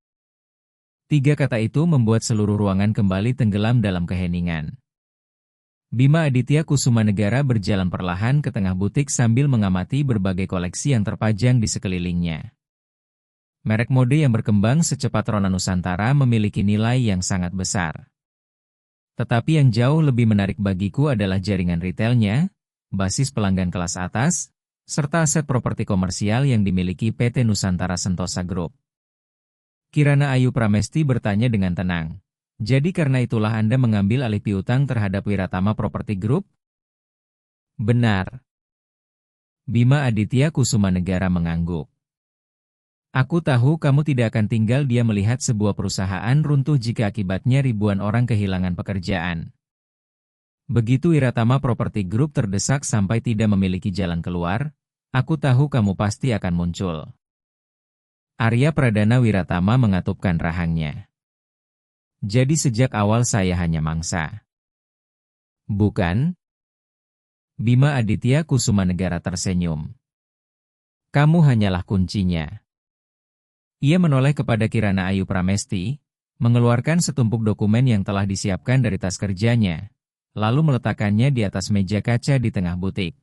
3 kata itu membuat seluruh ruangan kembali tenggelam dalam keheningan. Bima Aditya Kusumanegara berjalan perlahan ke tengah butik sambil mengamati berbagai koleksi yang terpajang di sekelilingnya. Merek mode yang berkembang secepat Rona Nusantara memiliki nilai yang sangat besar. Tetapi yang jauh lebih menarik bagiku adalah jaringan retailnya, basis pelanggan kelas atas, serta aset properti komersial yang dimiliki PT Nusantara Sentosa Group. Kirana Ayu Pramesti bertanya dengan tenang. Jadi karena itulah Anda mengambil alih piutang terhadap Wiratama Property Group? Benar. Bima Aditya Kusumanegara mengangguk. Aku tahu kamu tidak akan tinggal diam melihat sebuah perusahaan runtuh jika akibatnya ribuan orang kehilangan pekerjaan. Begitu Wiratama Property Group terdesak sampai tidak memiliki jalan keluar, aku tahu kamu pasti akan muncul. Arya Pradana Wiratama mengatupkan rahangnya. Jadi sejak awal saya hanya mangsa. Bukan? Bima Aditya Kusumanegara tersenyum. Kamu hanyalah kuncinya. Ia menoleh kepada Kirana Ayu Pramesti, mengeluarkan setumpuk dokumen yang telah disiapkan dari tas kerjanya, lalu meletakkannya di atas meja kaca di tengah butik.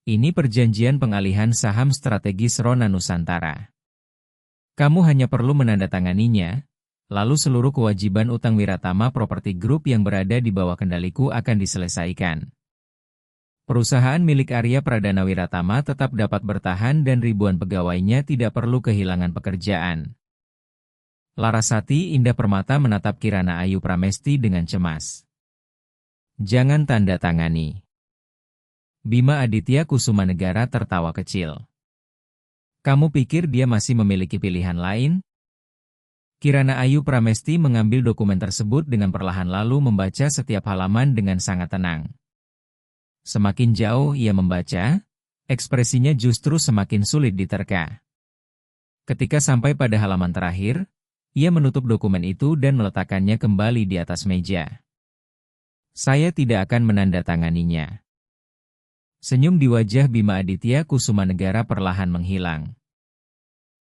Ini perjanjian pengalihan saham strategis Rona Nusantara. Kamu hanya perlu menandatanganinya, lalu seluruh kewajiban utang Wiratama Property Group yang berada di bawah kendaliku akan diselesaikan. Perusahaan milik Arya Pradana Wiratama tetap dapat bertahan dan ribuan pegawainya tidak perlu kehilangan pekerjaan. Larasati Indah Permata menatap Kirana Ayu Pramesti dengan cemas. Jangan tanda tangani. Bima Aditya Kusumanegara tertawa kecil. Kamu pikir dia masih memiliki pilihan lain? Kirana Ayu Pramesti mengambil dokumen tersebut dengan perlahan lalu membaca setiap halaman dengan sangat tenang. Semakin jauh ia membaca, ekspresinya justru semakin sulit diterka. Ketika sampai pada halaman terakhir, ia menutup dokumen itu dan meletakkannya kembali di atas meja. Saya tidak akan menandatanganinya. Senyum di wajah Bima Aditya Kusumanegara perlahan menghilang.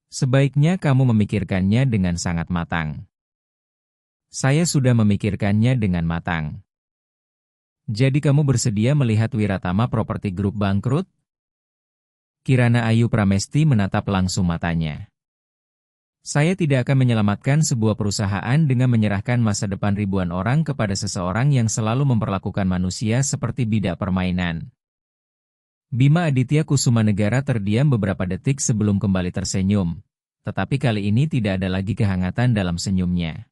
Sebaiknya kamu memikirkannya dengan sangat matang. Saya sudah memikirkannya dengan matang. Jadi kamu bersedia melihat Wiratama Property Group bangkrut? Kirana Ayu Pramesti menatap langsung matanya. Saya tidak akan menyelamatkan sebuah perusahaan dengan menyerahkan masa depan ribuan orang kepada seseorang yang selalu memperlakukan manusia seperti bidak permainan. Bima Aditya Kusumanegara terdiam beberapa detik sebelum kembali tersenyum, tetapi kali ini tidak ada lagi kehangatan dalam senyumnya.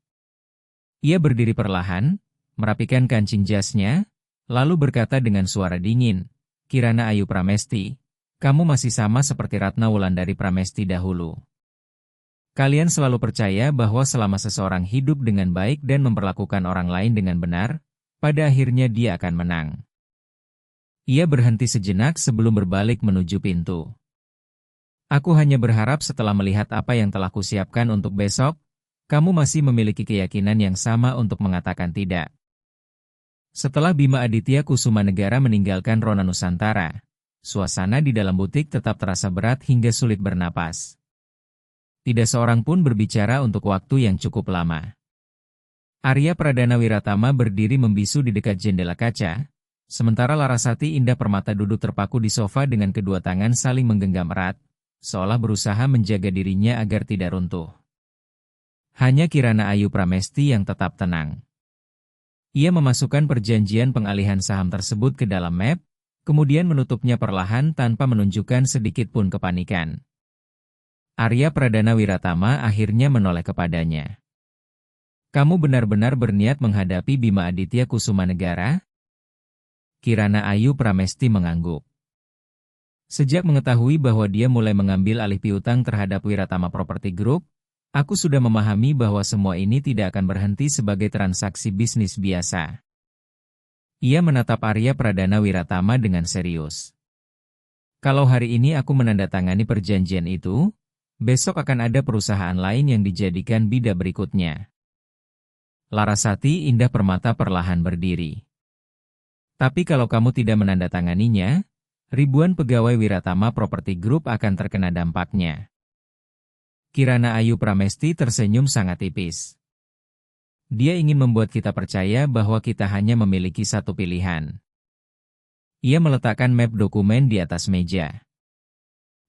Ia berdiri perlahan, merapikan kancing jasnya, lalu berkata dengan suara dingin, Kirana Ayu Pramesti, kamu masih sama seperti Ratna Wulandari Pramesti dahulu. Kalian selalu percaya bahwa selama seseorang hidup dengan baik dan memperlakukan orang lain dengan benar, pada akhirnya dia akan menang. Ia berhenti sejenak sebelum berbalik menuju pintu. Aku hanya berharap setelah melihat apa yang telah kusiapkan untuk besok, kamu masih memiliki keyakinan yang sama untuk mengatakan tidak. Setelah Bima Aditya Kusumanegara meninggalkan Rona Nusantara, suasana di dalam butik tetap terasa berat hingga sulit bernapas. Tidak seorang pun berbicara untuk waktu yang cukup lama. Arya Pradana Wiratama berdiri membisu di dekat jendela kaca, sementara Larasati Indah Permata duduk terpaku di sofa dengan kedua tangan saling menggenggam erat, seolah berusaha menjaga dirinya agar tidak runtuh. Hanya Kirana Ayu Pramesti yang tetap tenang. Ia memasukkan perjanjian pengalihan saham tersebut ke dalam map, kemudian menutupnya perlahan tanpa menunjukkan sedikit pun kepanikan. Arya Pradana Wiratama akhirnya menoleh kepadanya. "Kamu benar-benar berniat menghadapi Bima Aditya Kusuma Negara?" Kirana Ayu Pramesti mengangguk. Sejak mengetahui bahwa dia mulai mengambil alih piutang terhadap Wiratama Property Group, aku sudah memahami bahwa semua ini tidak akan berhenti sebagai transaksi bisnis biasa. Ia menatap Arya Pradana Wiratama dengan serius. "Kalau hari ini aku menandatangani perjanjian itu, besok akan ada perusahaan lain yang dijadikan bidah berikutnya." Larasati Indah Permata perlahan berdiri. "Tapi kalau kamu tidak menandatanganinya, ribuan pegawai Wiratama Property Group akan terkena dampaknya." Kirana Ayu Pramesti tersenyum sangat tipis. Dia ingin membuat kita percaya bahwa kita hanya memiliki satu pilihan. Ia meletakkan map dokumen di atas meja.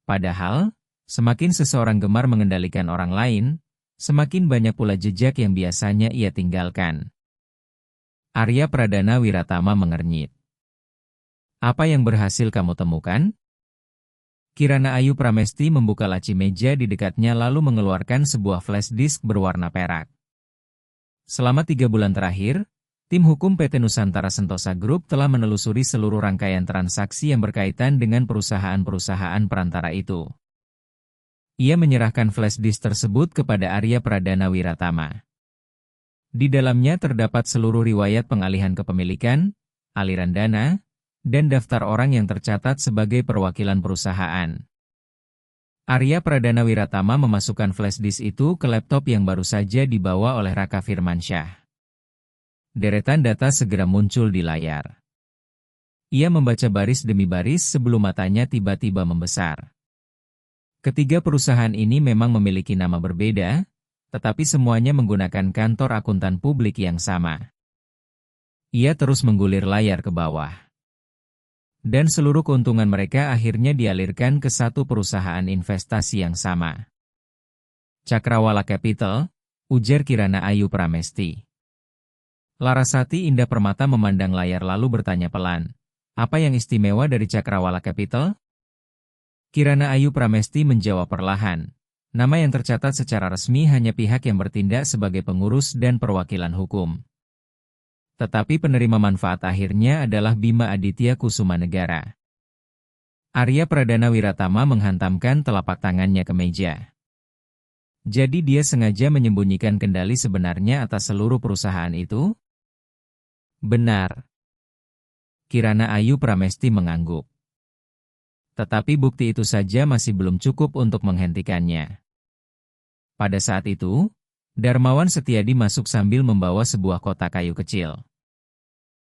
Padahal, semakin seseorang gemar mengendalikan orang lain, semakin banyak pula jejak yang biasanya ia tinggalkan. Arya Pradana Wiratama mengernyit. "Apa yang berhasil kamu temukan?" Kirana Ayu Pramesti membuka laci meja di dekatnya lalu mengeluarkan sebuah flash disk berwarna perak. Selama 3 bulan terakhir, tim hukum PT Nusantara Sentosa Group telah menelusuri seluruh rangkaian transaksi yang berkaitan dengan perusahaan-perusahaan perantara itu. Ia menyerahkan flash disk tersebut kepada Arya Pradana Wiratama. Di dalamnya terdapat seluruh riwayat pengalihan kepemilikan, aliran dana, dan daftar orang yang tercatat sebagai perwakilan perusahaan. Arya Pradana Wiratama memasukkan flash disk itu ke laptop yang baru saja dibawa oleh Raka Firmansyah. Deretan data segera muncul di layar. Ia membaca baris demi baris sebelum matanya tiba-tiba membesar. Ketiga perusahaan ini memang memiliki nama berbeda, tetapi semuanya menggunakan kantor akuntan publik yang sama. Ia terus menggulir layar ke bawah. Dan seluruh keuntungan mereka akhirnya dialirkan ke satu perusahaan investasi yang sama. "Cakrawala Capital," ujar Kirana Ayu Pramesti. Larasati Indah Permata memandang layar lalu bertanya pelan, "Apa yang istimewa dari Cakrawala Capital?" Kirana Ayu Pramesti menjawab perlahan, "Nama yang tercatat secara resmi hanya pihak yang bertindak sebagai pengurus dan perwakilan hukum. Tetapi penerima manfaat akhirnya adalah Bima Aditya Kusuma Negara." Arya Pradana Wiratama menghantamkan telapak tangannya ke meja. "Jadi dia sengaja menyembunyikan kendali sebenarnya atas seluruh perusahaan itu?" "Benar." Kirana Ayu Pramesti mengangguk. Tetapi bukti itu saja masih belum cukup untuk menghentikannya. Pada saat itu, Darmawan Setiadi masuk sambil membawa sebuah kotak kayu kecil.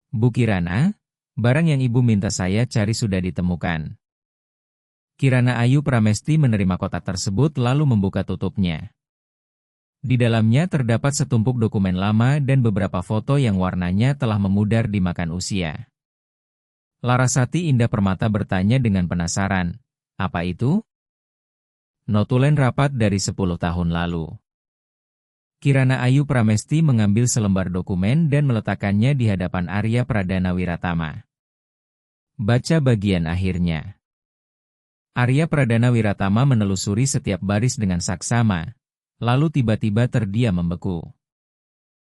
"Bu Kirana, barang yang ibu minta saya cari sudah ditemukan." Kirana Ayu Pramesti menerima kotak tersebut lalu membuka tutupnya. Di dalamnya terdapat setumpuk dokumen lama dan beberapa foto yang warnanya telah memudar dimakan usia. Larasati Indah Permata bertanya dengan penasaran, "Apa itu?" "Notulen rapat dari 10 tahun lalu." Kirana Ayu Pramesti mengambil selembar dokumen dan meletakkannya di hadapan Arya Pradana Wiratama. "Baca bagian akhirnya." Arya Pradana Wiratama menelusuri setiap baris dengan saksama, lalu tiba-tiba terdiam membeku.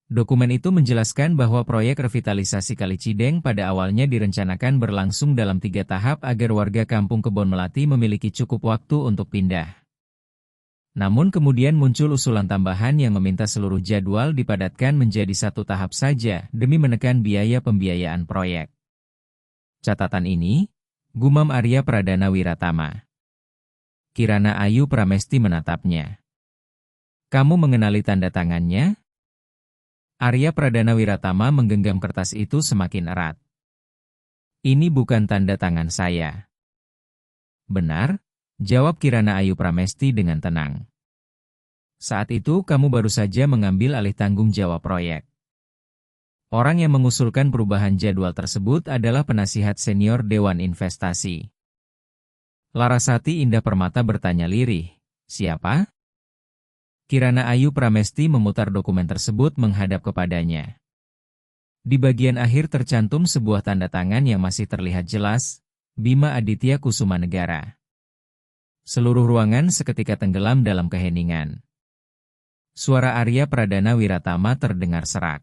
Dokumen itu menjelaskan bahwa proyek revitalisasi Kali Cideng pada awalnya direncanakan berlangsung dalam 3 tahap agar warga Kampung Kebon Melati memiliki cukup waktu untuk pindah. Namun kemudian muncul usulan tambahan yang meminta seluruh jadwal dipadatkan menjadi 1 tahap saja demi menekan biaya pembiayaan proyek. "Catatan ini," gumam Arya Pradana Wiratama. Kirana Ayu Pramesti menatapnya. "Kamu mengenali tanda tangannya?" Arya Pradana Wiratama menggenggam kertas itu semakin erat. "Ini bukan tanda tangan saya." "Benar," jawab Kirana Ayu Pramesti dengan tenang. "Saat itu kamu baru saja mengambil alih tanggung jawab proyek. Orang yang mengusulkan perubahan jadwal tersebut adalah penasihat senior Dewan Investasi." Larasati Indah Permata bertanya lirih, "Siapa?" Kirana Ayu Pramesti memutar dokumen tersebut menghadap kepadanya. Di bagian akhir tercantum sebuah tanda tangan yang masih terlihat jelas, Bima Aditya Kusuma Negara. Seluruh ruangan seketika tenggelam dalam keheningan. Suara Arya Pradana Wiratama terdengar serak.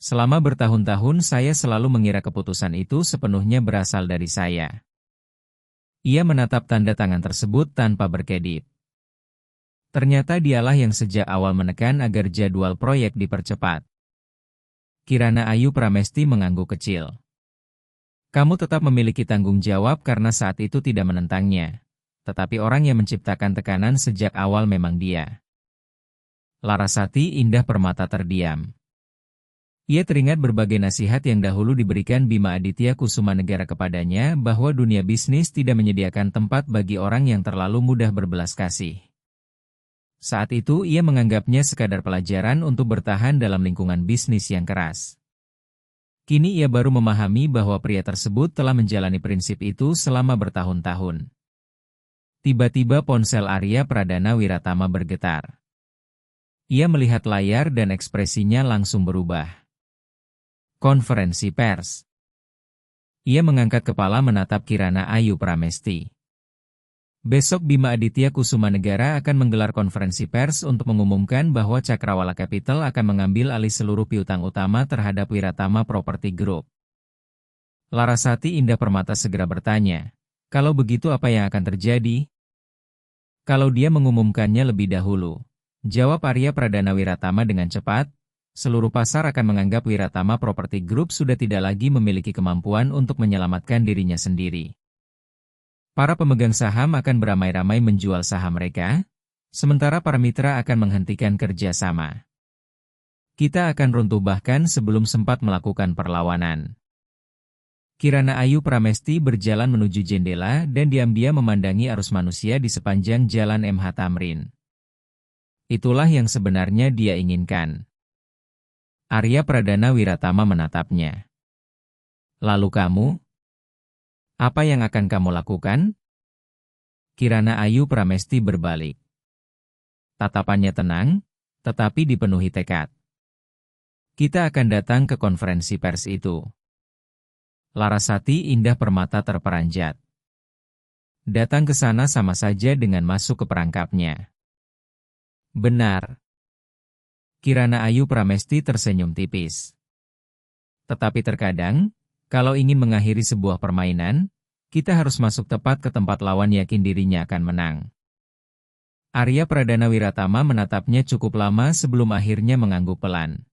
"Selama bertahun-tahun saya selalu mengira keputusan itu sepenuhnya berasal dari saya." Ia menatap tanda tangan tersebut tanpa berkedip. Ternyata dialah yang sejak awal menekan agar jadwal proyek dipercepat. Kirana Ayu Pramesti mengangguk kecil. "Kamu tetap memiliki tanggung jawab karena saat itu tidak menentangnya. Tetapi orang yang menciptakan tekanan sejak awal memang dia." Larasati Indah Permata terdiam. Ia teringat berbagai nasihat yang dahulu diberikan Bima Aditya Kusuma Negara kepadanya bahwa dunia bisnis tidak menyediakan tempat bagi orang yang terlalu mudah berbelas kasih. Saat itu ia menganggapnya sekadar pelajaran untuk bertahan dalam lingkungan bisnis yang keras. Kini ia baru memahami bahwa pria tersebut telah menjalani prinsip itu selama bertahun-tahun. Tiba-tiba ponsel Arya Pradana Wiratama bergetar. Ia melihat layar dan ekspresinya langsung berubah. Konferensi pers. Ia mengangkat kepala menatap Kirana Ayu Pramesti. Besok Bima Aditya Kusuma Negara akan menggelar konferensi pers untuk mengumumkan bahwa Cakrawala Capital akan mengambil alih seluruh piutang utama terhadap Wiratama Property Group. Larasati Indah Permata segera bertanya, "Kalau begitu apa yang akan terjadi?" "Kalau dia mengumumkannya lebih dahulu," jawab Arya Pradana Wiratama dengan cepat, "seluruh pasar akan menganggap Wiratama Property Group sudah tidak lagi memiliki kemampuan untuk menyelamatkan dirinya sendiri. Para pemegang saham akan beramai-ramai menjual saham mereka, sementara para mitra akan menghentikan kerjasama. Kita akan runtuh bahkan sebelum sempat melakukan perlawanan." Kirana Ayu Pramesti berjalan menuju jendela dan diam-diam memandangi arus manusia di sepanjang jalan MH Tamrin. Itulah yang sebenarnya dia inginkan. Arya Pradana Wiratama menatapnya. "Lalu kamu? Apa yang akan kamu lakukan?" Kirana Ayu Pramesti berbalik. Tatapannya tenang, tetapi dipenuhi tekad. "Kita akan datang ke konferensi pers itu." Larasati Indah Permata terperanjat. Datang ke sana sama saja dengan masuk ke perangkapnya. "Benar." Kirana Ayu Pramesti tersenyum tipis. "Tetapi terkadang, kalau ingin mengakhiri sebuah permainan, kita harus masuk tepat ke tempat lawan yakin dirinya akan menang." Arya Pradana Wiratama menatapnya cukup lama sebelum akhirnya mengangguk pelan.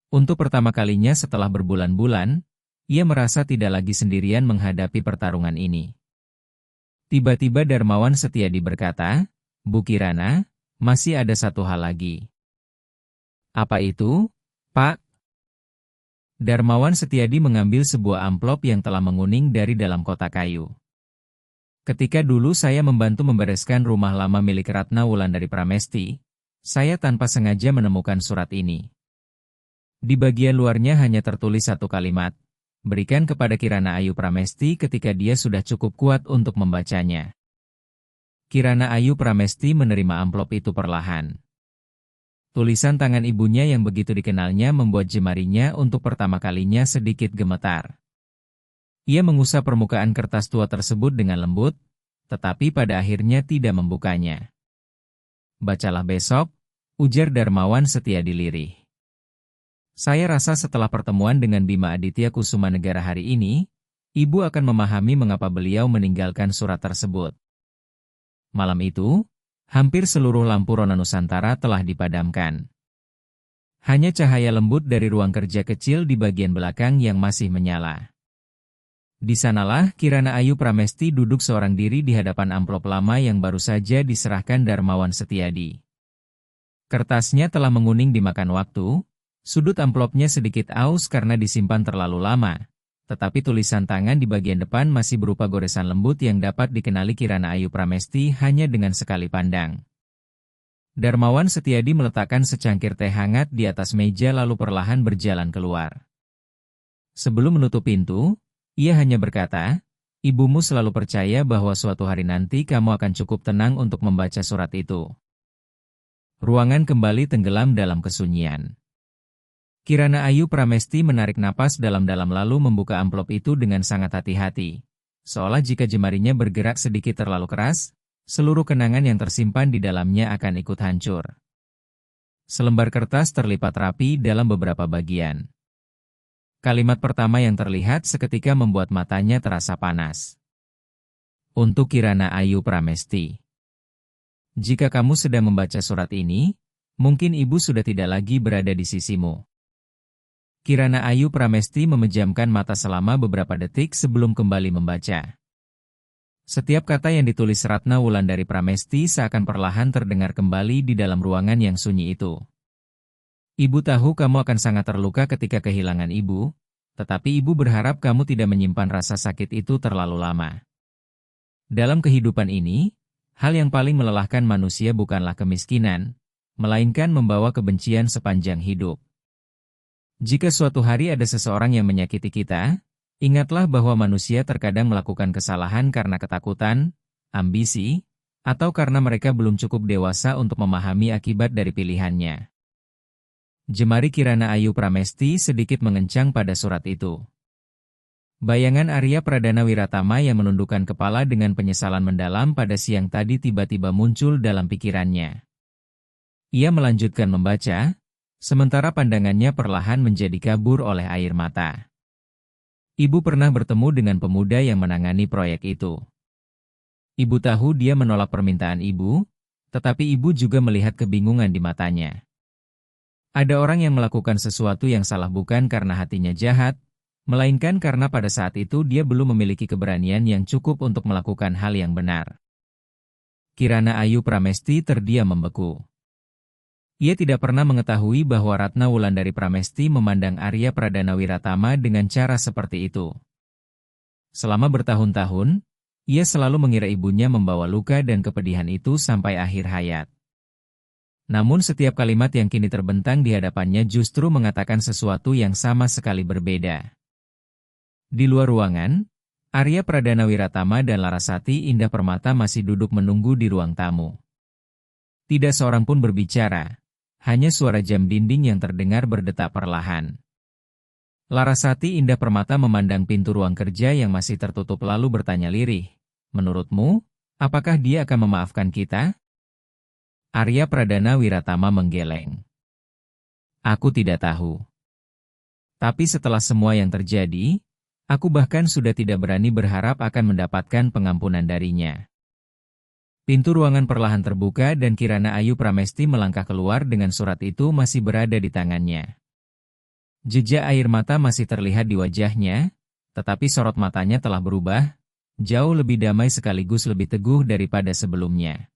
Untuk pertama kalinya setelah berbulan-bulan, ia merasa tidak lagi sendirian menghadapi pertarungan ini. Tiba-tiba Darmawan Setiadi berkata, "Bu Kirana, masih ada satu hal lagi." "Apa itu, Pak?" Darmawan Setiadi mengambil sebuah amplop yang telah menguning dari dalam kotak kayu. "Ketika dulu saya membantu membereskan rumah lama milik Ratna Wulandari Pramesti, saya tanpa sengaja menemukan surat ini. Di bagian luarnya hanya tertulis satu kalimat, 'Berikan kepada Kirana Ayu Pramesti ketika dia sudah cukup kuat untuk membacanya.'" Kirana Ayu Pramesti menerima amplop itu perlahan. Tulisan tangan ibunya yang begitu dikenalnya membuat jemarinya untuk pertama kalinya sedikit gemetar. Ia mengusap permukaan kertas tua tersebut dengan lembut, tetapi pada akhirnya tidak membukanya. "Bacalah besok," ujar Darmawan Setiadi lirih. "Saya rasa setelah pertemuan dengan Bima Aditya Kusuma Negara hari ini, Ibu akan memahami mengapa beliau meninggalkan surat tersebut." Malam itu, hampir seluruh lampu Rona Nusantara telah dipadamkan. Hanya cahaya lembut dari ruang kerja kecil di bagian belakang yang masih menyala. Di sanalah Kirana Ayu Pramesti duduk seorang diri di hadapan amplop lama yang baru saja diserahkan Darmawan Setiadi. Kertasnya telah menguning dimakan waktu, sudut amplopnya sedikit aus karena disimpan terlalu lama, tetapi tulisan tangan di bagian depan masih berupa goresan lembut yang dapat dikenali Kirana Ayu Pramesti hanya dengan sekali pandang. Darmawan Setiadi meletakkan secangkir teh hangat di atas meja lalu perlahan berjalan keluar. Sebelum menutup pintu, ia hanya berkata, Ibumu selalu percaya bahwa suatu hari nanti kamu akan cukup tenang untuk membaca surat itu. Ruangan kembali tenggelam dalam kesunyian. Kirana Ayu Pramesti menarik napas dalam-dalam lalu membuka amplop itu dengan sangat hati-hati. Seolah jika jemarinya bergerak sedikit terlalu keras, seluruh kenangan yang tersimpan di dalamnya akan ikut hancur. Selembar kertas terlipat rapi dalam beberapa bagian. Kalimat pertama yang terlihat seketika membuat matanya terasa panas. Untuk Kirana Ayu Pramesti. Jika kamu sedang membaca surat ini, mungkin ibu sudah tidak lagi berada di sisimu. Kirana Ayu Pramesti memejamkan mata selama beberapa detik sebelum kembali membaca. Setiap kata yang ditulis Ratna Wulandari Pramesti seakan perlahan terdengar kembali di dalam ruangan yang sunyi itu. Ibu tahu kamu akan sangat terluka ketika kehilangan ibu, tetapi ibu berharap kamu tidak menyimpan rasa sakit itu terlalu lama. Dalam kehidupan ini, hal yang paling melelahkan manusia bukanlah kemiskinan, melainkan membawa kebencian sepanjang hidup. Jika suatu hari ada seseorang yang menyakiti kita, ingatlah bahwa manusia terkadang melakukan kesalahan karena ketakutan, ambisi, atau karena mereka belum cukup dewasa untuk memahami akibat dari pilihannya. Jemari Kirana Ayu Pramesti sedikit mengencang pada surat itu. Bayangan Arya Pradana Wiratama yang menundukkan kepala dengan penyesalan mendalam pada siang tadi tiba-tiba muncul dalam pikirannya. Ia melanjutkan membaca, sementara pandangannya perlahan menjadi kabur oleh air mata. Ibu pernah bertemu dengan pemuda yang menangani proyek itu. Ibu tahu dia menolak permintaan ibu, tetapi ibu juga melihat kebingungan di matanya. Ada orang yang melakukan sesuatu yang salah bukan karena hatinya jahat, melainkan karena pada saat itu dia belum memiliki keberanian yang cukup untuk melakukan hal yang benar. Kirana Ayu Pramesti terdiam membeku. Ia tidak pernah mengetahui bahwa Ratna Wulandari Pramesti memandang Arya Pradana Wiratama dengan cara seperti itu. Selama bertahun-tahun, ia selalu mengira ibunya membawa luka dan kepedihan itu sampai akhir hayat. Namun setiap kalimat yang kini terbentang di hadapannya justru mengatakan sesuatu yang sama sekali berbeda. Di luar ruangan, Arya Pradana Wiratama dan Larasati Indah Permata masih duduk menunggu di ruang tamu. Tidak seorang pun berbicara, hanya suara jam dinding yang terdengar berdetak perlahan. Larasati Indah Permata memandang pintu ruang kerja yang masih tertutup lalu bertanya lirih, "Menurutmu, apakah dia akan memaafkan kita?" Arya Pradana Wiratama menggeleng. "Aku tidak tahu. Tapi setelah semua yang terjadi, aku bahkan sudah tidak berani berharap akan mendapatkan pengampunan darinya." Pintu ruangan perlahan terbuka dan Kirana Ayu Pramesti melangkah keluar dengan surat itu masih berada di tangannya. Jejak air mata masih terlihat di wajahnya, tetapi sorot matanya telah berubah, jauh lebih damai sekaligus lebih teguh daripada sebelumnya.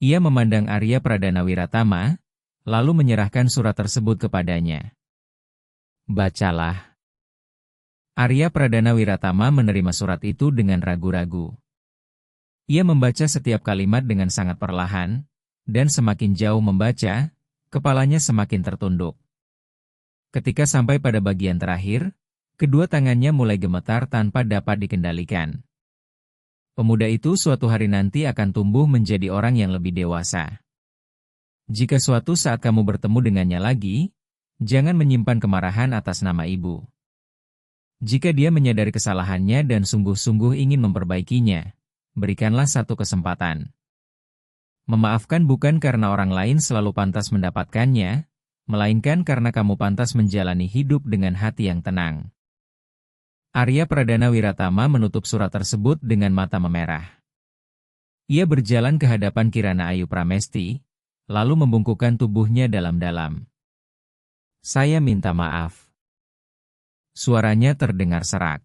Ia memandang Arya Pradana Wiratama, lalu menyerahkan surat tersebut kepadanya. "Bacalah." Arya Pradana Wiratama menerima surat itu dengan ragu-ragu. Ia membaca setiap kalimat dengan sangat perlahan, dan semakin jauh membaca, kepalanya semakin tertunduk. Ketika sampai pada bagian terakhir, kedua tangannya mulai gemetar tanpa dapat dikendalikan. Pemuda itu suatu hari nanti akan tumbuh menjadi orang yang lebih dewasa. Jika suatu saat kamu bertemu dengannya lagi, jangan menyimpan kemarahan atas nama ibu. Jika dia menyadari kesalahannya dan sungguh-sungguh ingin memperbaikinya, berikanlah satu kesempatan. Memaafkan bukan karena orang lain selalu pantas mendapatkannya, melainkan karena kamu pantas menjalani hidup dengan hati yang tenang. Arya Pradana Wiratama menutup surat tersebut dengan mata memerah. Ia berjalan ke hadapan Kirana Ayu Pramesti, lalu membungkukkan tubuhnya dalam-dalam. "Saya minta maaf." Suaranya terdengar serak.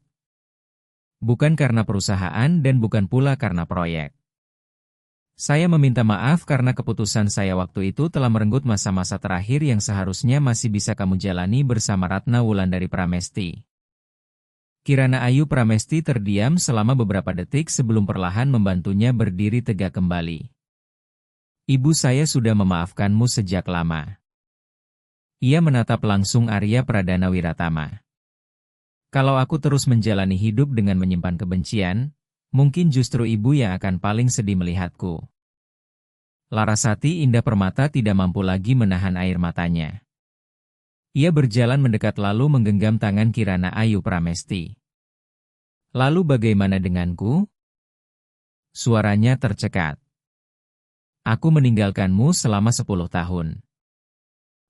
"Bukan karena perusahaan dan bukan pula karena proyek. Saya meminta maaf karena keputusan saya waktu itu telah merenggut masa-masa terakhir yang seharusnya masih bisa kamu jalani bersama Ratna Wulandari Pramesti." Kirana Ayu Pramesti terdiam selama beberapa detik sebelum perlahan membantunya berdiri tegak kembali. "Ibu saya sudah memaafkanmu sejak lama." Ia menatap langsung Arya Pradana Wiratama. Kalau aku terus menjalani hidup dengan menyimpan kebencian, mungkin justru ibu yang akan paling sedih melihatku. Larasati Indah Permata tidak mampu lagi menahan air matanya. Ia berjalan mendekat lalu menggenggam tangan Kirana Ayu Pramesti. Lalu bagaimana denganku? Suaranya tercekat. Aku meninggalkanmu selama 10 tahun.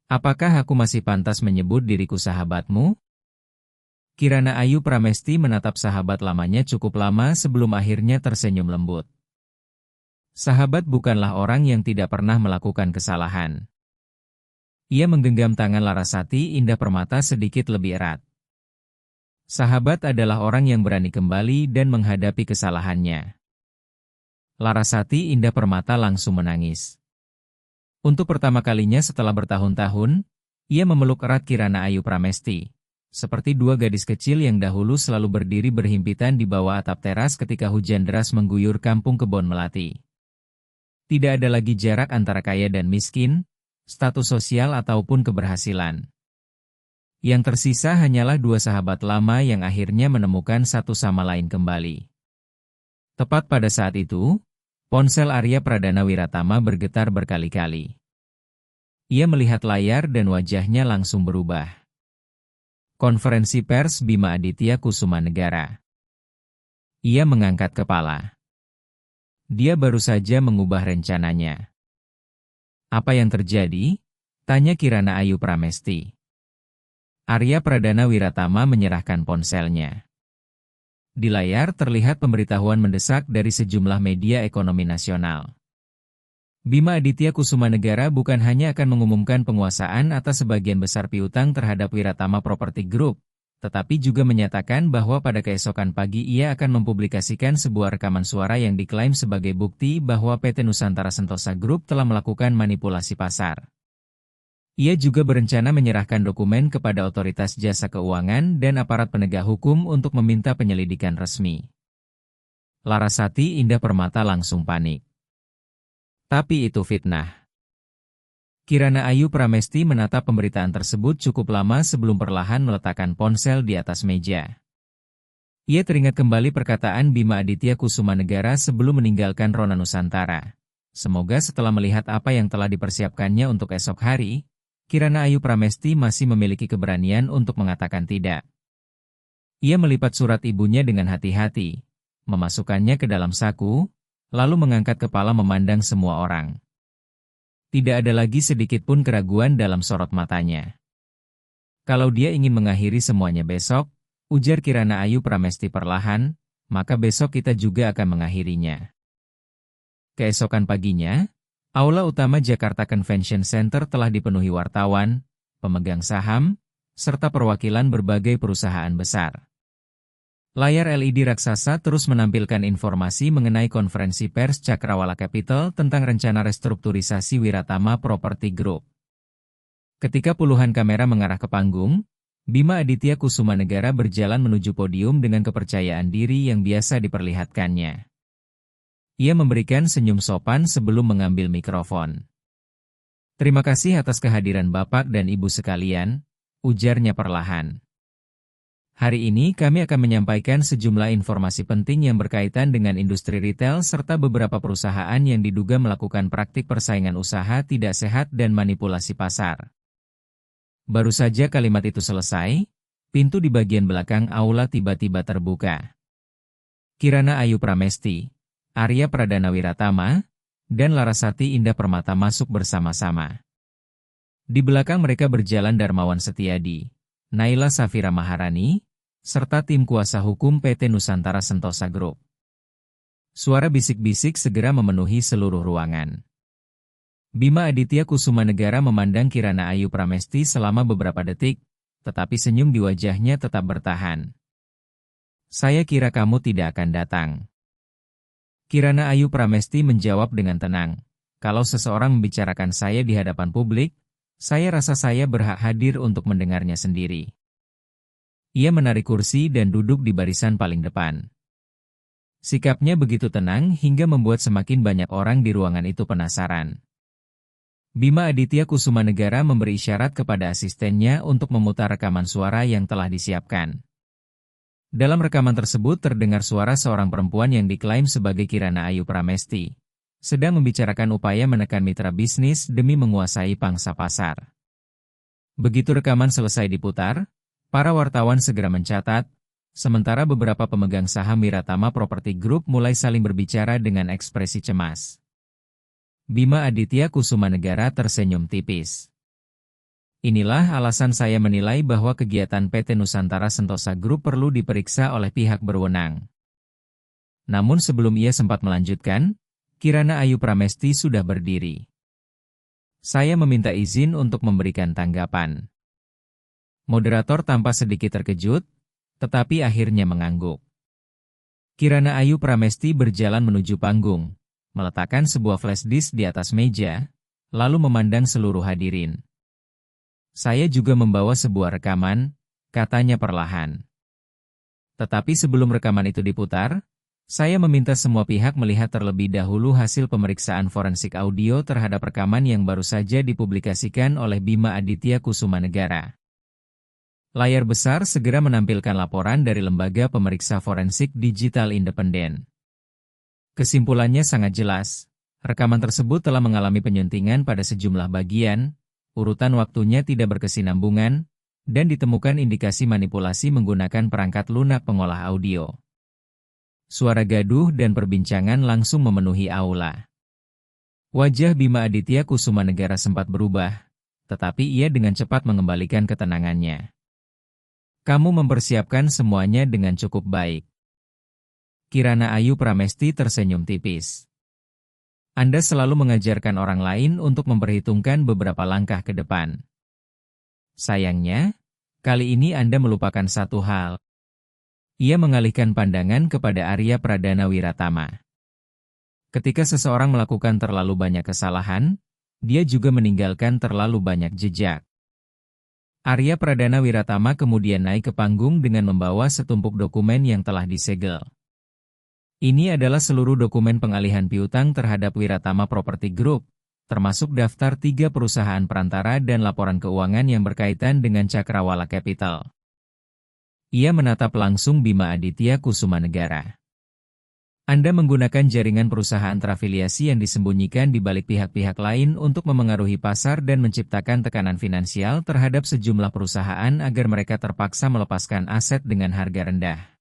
Apakah aku masih pantas menyebut diriku sahabatmu? Kirana Ayu Pramesti menatap sahabat lamanya cukup lama sebelum akhirnya tersenyum lembut. Sahabat bukanlah orang yang tidak pernah melakukan kesalahan. Ia menggenggam tangan Larasati Indah Permata sedikit lebih erat. Sahabat adalah orang yang berani kembali dan menghadapi kesalahannya. Larasati Indah Permata langsung menangis. Untuk pertama kalinya setelah bertahun-tahun, ia memeluk erat Kirana Ayu Pramesti. Seperti dua gadis kecil yang dahulu selalu berdiri berhimpitan di bawah atap teras ketika hujan deras mengguyur kampung Kebon Melati. Tidak ada lagi jarak antara kaya dan miskin, status sosial ataupun keberhasilan. Yang tersisa hanyalah dua sahabat lama yang akhirnya menemukan satu sama lain kembali. Tepat pada saat itu, ponsel Arya Pradana Wiratama bergetar berkali-kali. Ia melihat layar dan wajahnya langsung berubah. Konferensi pers Bima Aditya Kusuma Negara. Ia mengangkat kepala. Dia baru saja mengubah rencananya. Apa yang terjadi? Tanya Kirana Ayu Pramesti. Arya Pradana Wiratama menyerahkan ponselnya. Di layar terlihat pemberitahuan mendesak dari sejumlah media ekonomi nasional. Bima Aditya Kusuma Negara bukan hanya akan mengumumkan penguasaan atas sebagian besar piutang terhadap Wiratama Property Group, tetapi juga menyatakan bahwa pada keesokan pagi ia akan mempublikasikan sebuah rekaman suara yang diklaim sebagai bukti bahwa PT Nusantara Sentosa Group telah melakukan manipulasi pasar. Ia juga berencana menyerahkan dokumen kepada otoritas jasa keuangan dan aparat penegak hukum untuk meminta penyelidikan resmi. Larasati Indah Permata langsung panik. Tapi itu fitnah. Kirana Ayu Pramesti menatap pemberitaan tersebut cukup lama sebelum perlahan meletakkan ponsel di atas meja. Ia teringat kembali perkataan Bima Aditya Kusuma Negara sebelum meninggalkan Rona Nusantara. Semoga setelah melihat apa yang telah dipersiapkannya untuk esok hari, Kirana Ayu Pramesti masih memiliki keberanian untuk mengatakan tidak. Ia melipat surat ibunya dengan hati-hati, memasukkannya ke dalam saku, lalu mengangkat kepala memandang semua orang. Tidak ada lagi sedikit pun keraguan dalam sorot matanya. Kalau dia ingin mengakhiri semuanya besok, ujar Kirana Ayu Pramesti perlahan, maka besok kita juga akan mengakhirinya. Keesokan paginya, Aula Utama Jakarta Convention Center telah dipenuhi wartawan, pemegang saham, serta perwakilan berbagai perusahaan besar. Layar LED raksasa terus menampilkan informasi mengenai konferensi pers Cakrawala Capital tentang rencana restrukturisasi Wiratama Property Group. Ketika puluhan kamera mengarah ke panggung, Bima Aditya Kusuma Negara berjalan menuju podium dengan kepercayaan diri yang biasa diperlihatkannya. Ia memberikan senyum sopan sebelum mengambil mikrofon. Terima kasih atas kehadiran Bapak dan Ibu sekalian, ujarnya perlahan. Hari ini kami akan menyampaikan sejumlah informasi penting yang berkaitan dengan industri retail serta beberapa perusahaan yang diduga melakukan praktik persaingan usaha tidak sehat dan manipulasi pasar. Baru saja kalimat itu selesai, pintu di bagian belakang aula tiba-tiba terbuka. Kirana Ayu Pramesti, Arya Pradana Wiratama, dan Larasati Indah Permata masuk bersama-sama. Di belakang mereka berjalan Darmawan Setiadi, Naila Safira Maharani, serta tim kuasa hukum PT Nusantara Sentosa Group. Suara bisik-bisik segera memenuhi seluruh ruangan. Bima Aditya Kusuma Negara memandang Kirana Ayu Pramesti selama beberapa detik, tetapi senyum di wajahnya tetap bertahan. Saya kira kamu tidak akan datang. Kirana Ayu Pramesti menjawab dengan tenang, kalau seseorang membicarakan saya di hadapan publik, saya rasa saya berhak hadir untuk mendengarnya sendiri. Ia menarik kursi dan duduk di barisan paling depan. Sikapnya begitu tenang hingga membuat semakin banyak orang di ruangan itu penasaran. Bima Aditya Kusuma Negara memberi isyarat kepada asistennya untuk memutar rekaman suara yang telah disiapkan. Dalam rekaman tersebut terdengar suara seorang perempuan yang diklaim sebagai Kirana Ayu Pramesti, sedang membicarakan upaya menekan mitra bisnis demi menguasai pangsa pasar. Begitu rekaman selesai diputar, para wartawan segera mencatat, sementara beberapa pemegang saham Wiratama Property Group mulai saling berbicara dengan ekspresi cemas. Bima Aditya Kusumanegara tersenyum tipis. Inilah alasan saya menilai bahwa kegiatan PT Nusantara Sentosa Group perlu diperiksa oleh pihak berwenang. Namun sebelum ia sempat melanjutkan, Kirana Ayu Pramesti sudah berdiri. Saya meminta izin untuk memberikan tanggapan. Moderator tampak sedikit terkejut, tetapi akhirnya mengangguk. Kirana Ayu Pramesti berjalan menuju panggung, meletakkan sebuah flash disk di atas meja, lalu memandang seluruh hadirin. Saya juga membawa sebuah rekaman, katanya perlahan. Tetapi sebelum rekaman itu diputar, saya meminta semua pihak melihat terlebih dahulu hasil pemeriksaan forensik audio terhadap rekaman yang baru saja dipublikasikan oleh Bima Aditya Kusumanegara. Layar besar segera menampilkan laporan dari Lembaga Pemeriksa Forensik Digital Independen. Kesimpulannya sangat jelas, rekaman tersebut telah mengalami penyuntingan pada sejumlah bagian, urutan waktunya tidak berkesinambungan, dan ditemukan indikasi manipulasi menggunakan perangkat lunak pengolah audio. Suara gaduh dan perbincangan langsung memenuhi aula. Wajah Bima Aditya Kusumanegara sempat berubah, tetapi ia dengan cepat mengembalikan ketenangannya. Kamu mempersiapkan semuanya dengan cukup baik. Kirana Ayu Pramesti tersenyum tipis. Anda selalu mengajarkan orang lain untuk memperhitungkan beberapa langkah ke depan. Sayangnya, kali ini Anda melupakan satu hal. Ia mengalihkan pandangan kepada Arya Pradana Wiratama. Ketika seseorang melakukan terlalu banyak kesalahan, dia juga meninggalkan terlalu banyak jejak. Arya Pradana Wiratama kemudian naik ke panggung dengan membawa setumpuk dokumen yang telah disegel. Ini adalah seluruh dokumen pengalihan piutang terhadap Wiratama Property Group, termasuk daftar 3 perusahaan perantara dan laporan keuangan yang berkaitan dengan Cakrawala Capital. Ia menatap langsung Bima Aditya Kusumanegara. Anda menggunakan jaringan perusahaan terafiliasi yang disembunyikan di balik pihak-pihak lain untuk memengaruhi pasar dan menciptakan tekanan finansial terhadap sejumlah perusahaan agar mereka terpaksa melepaskan aset dengan harga rendah.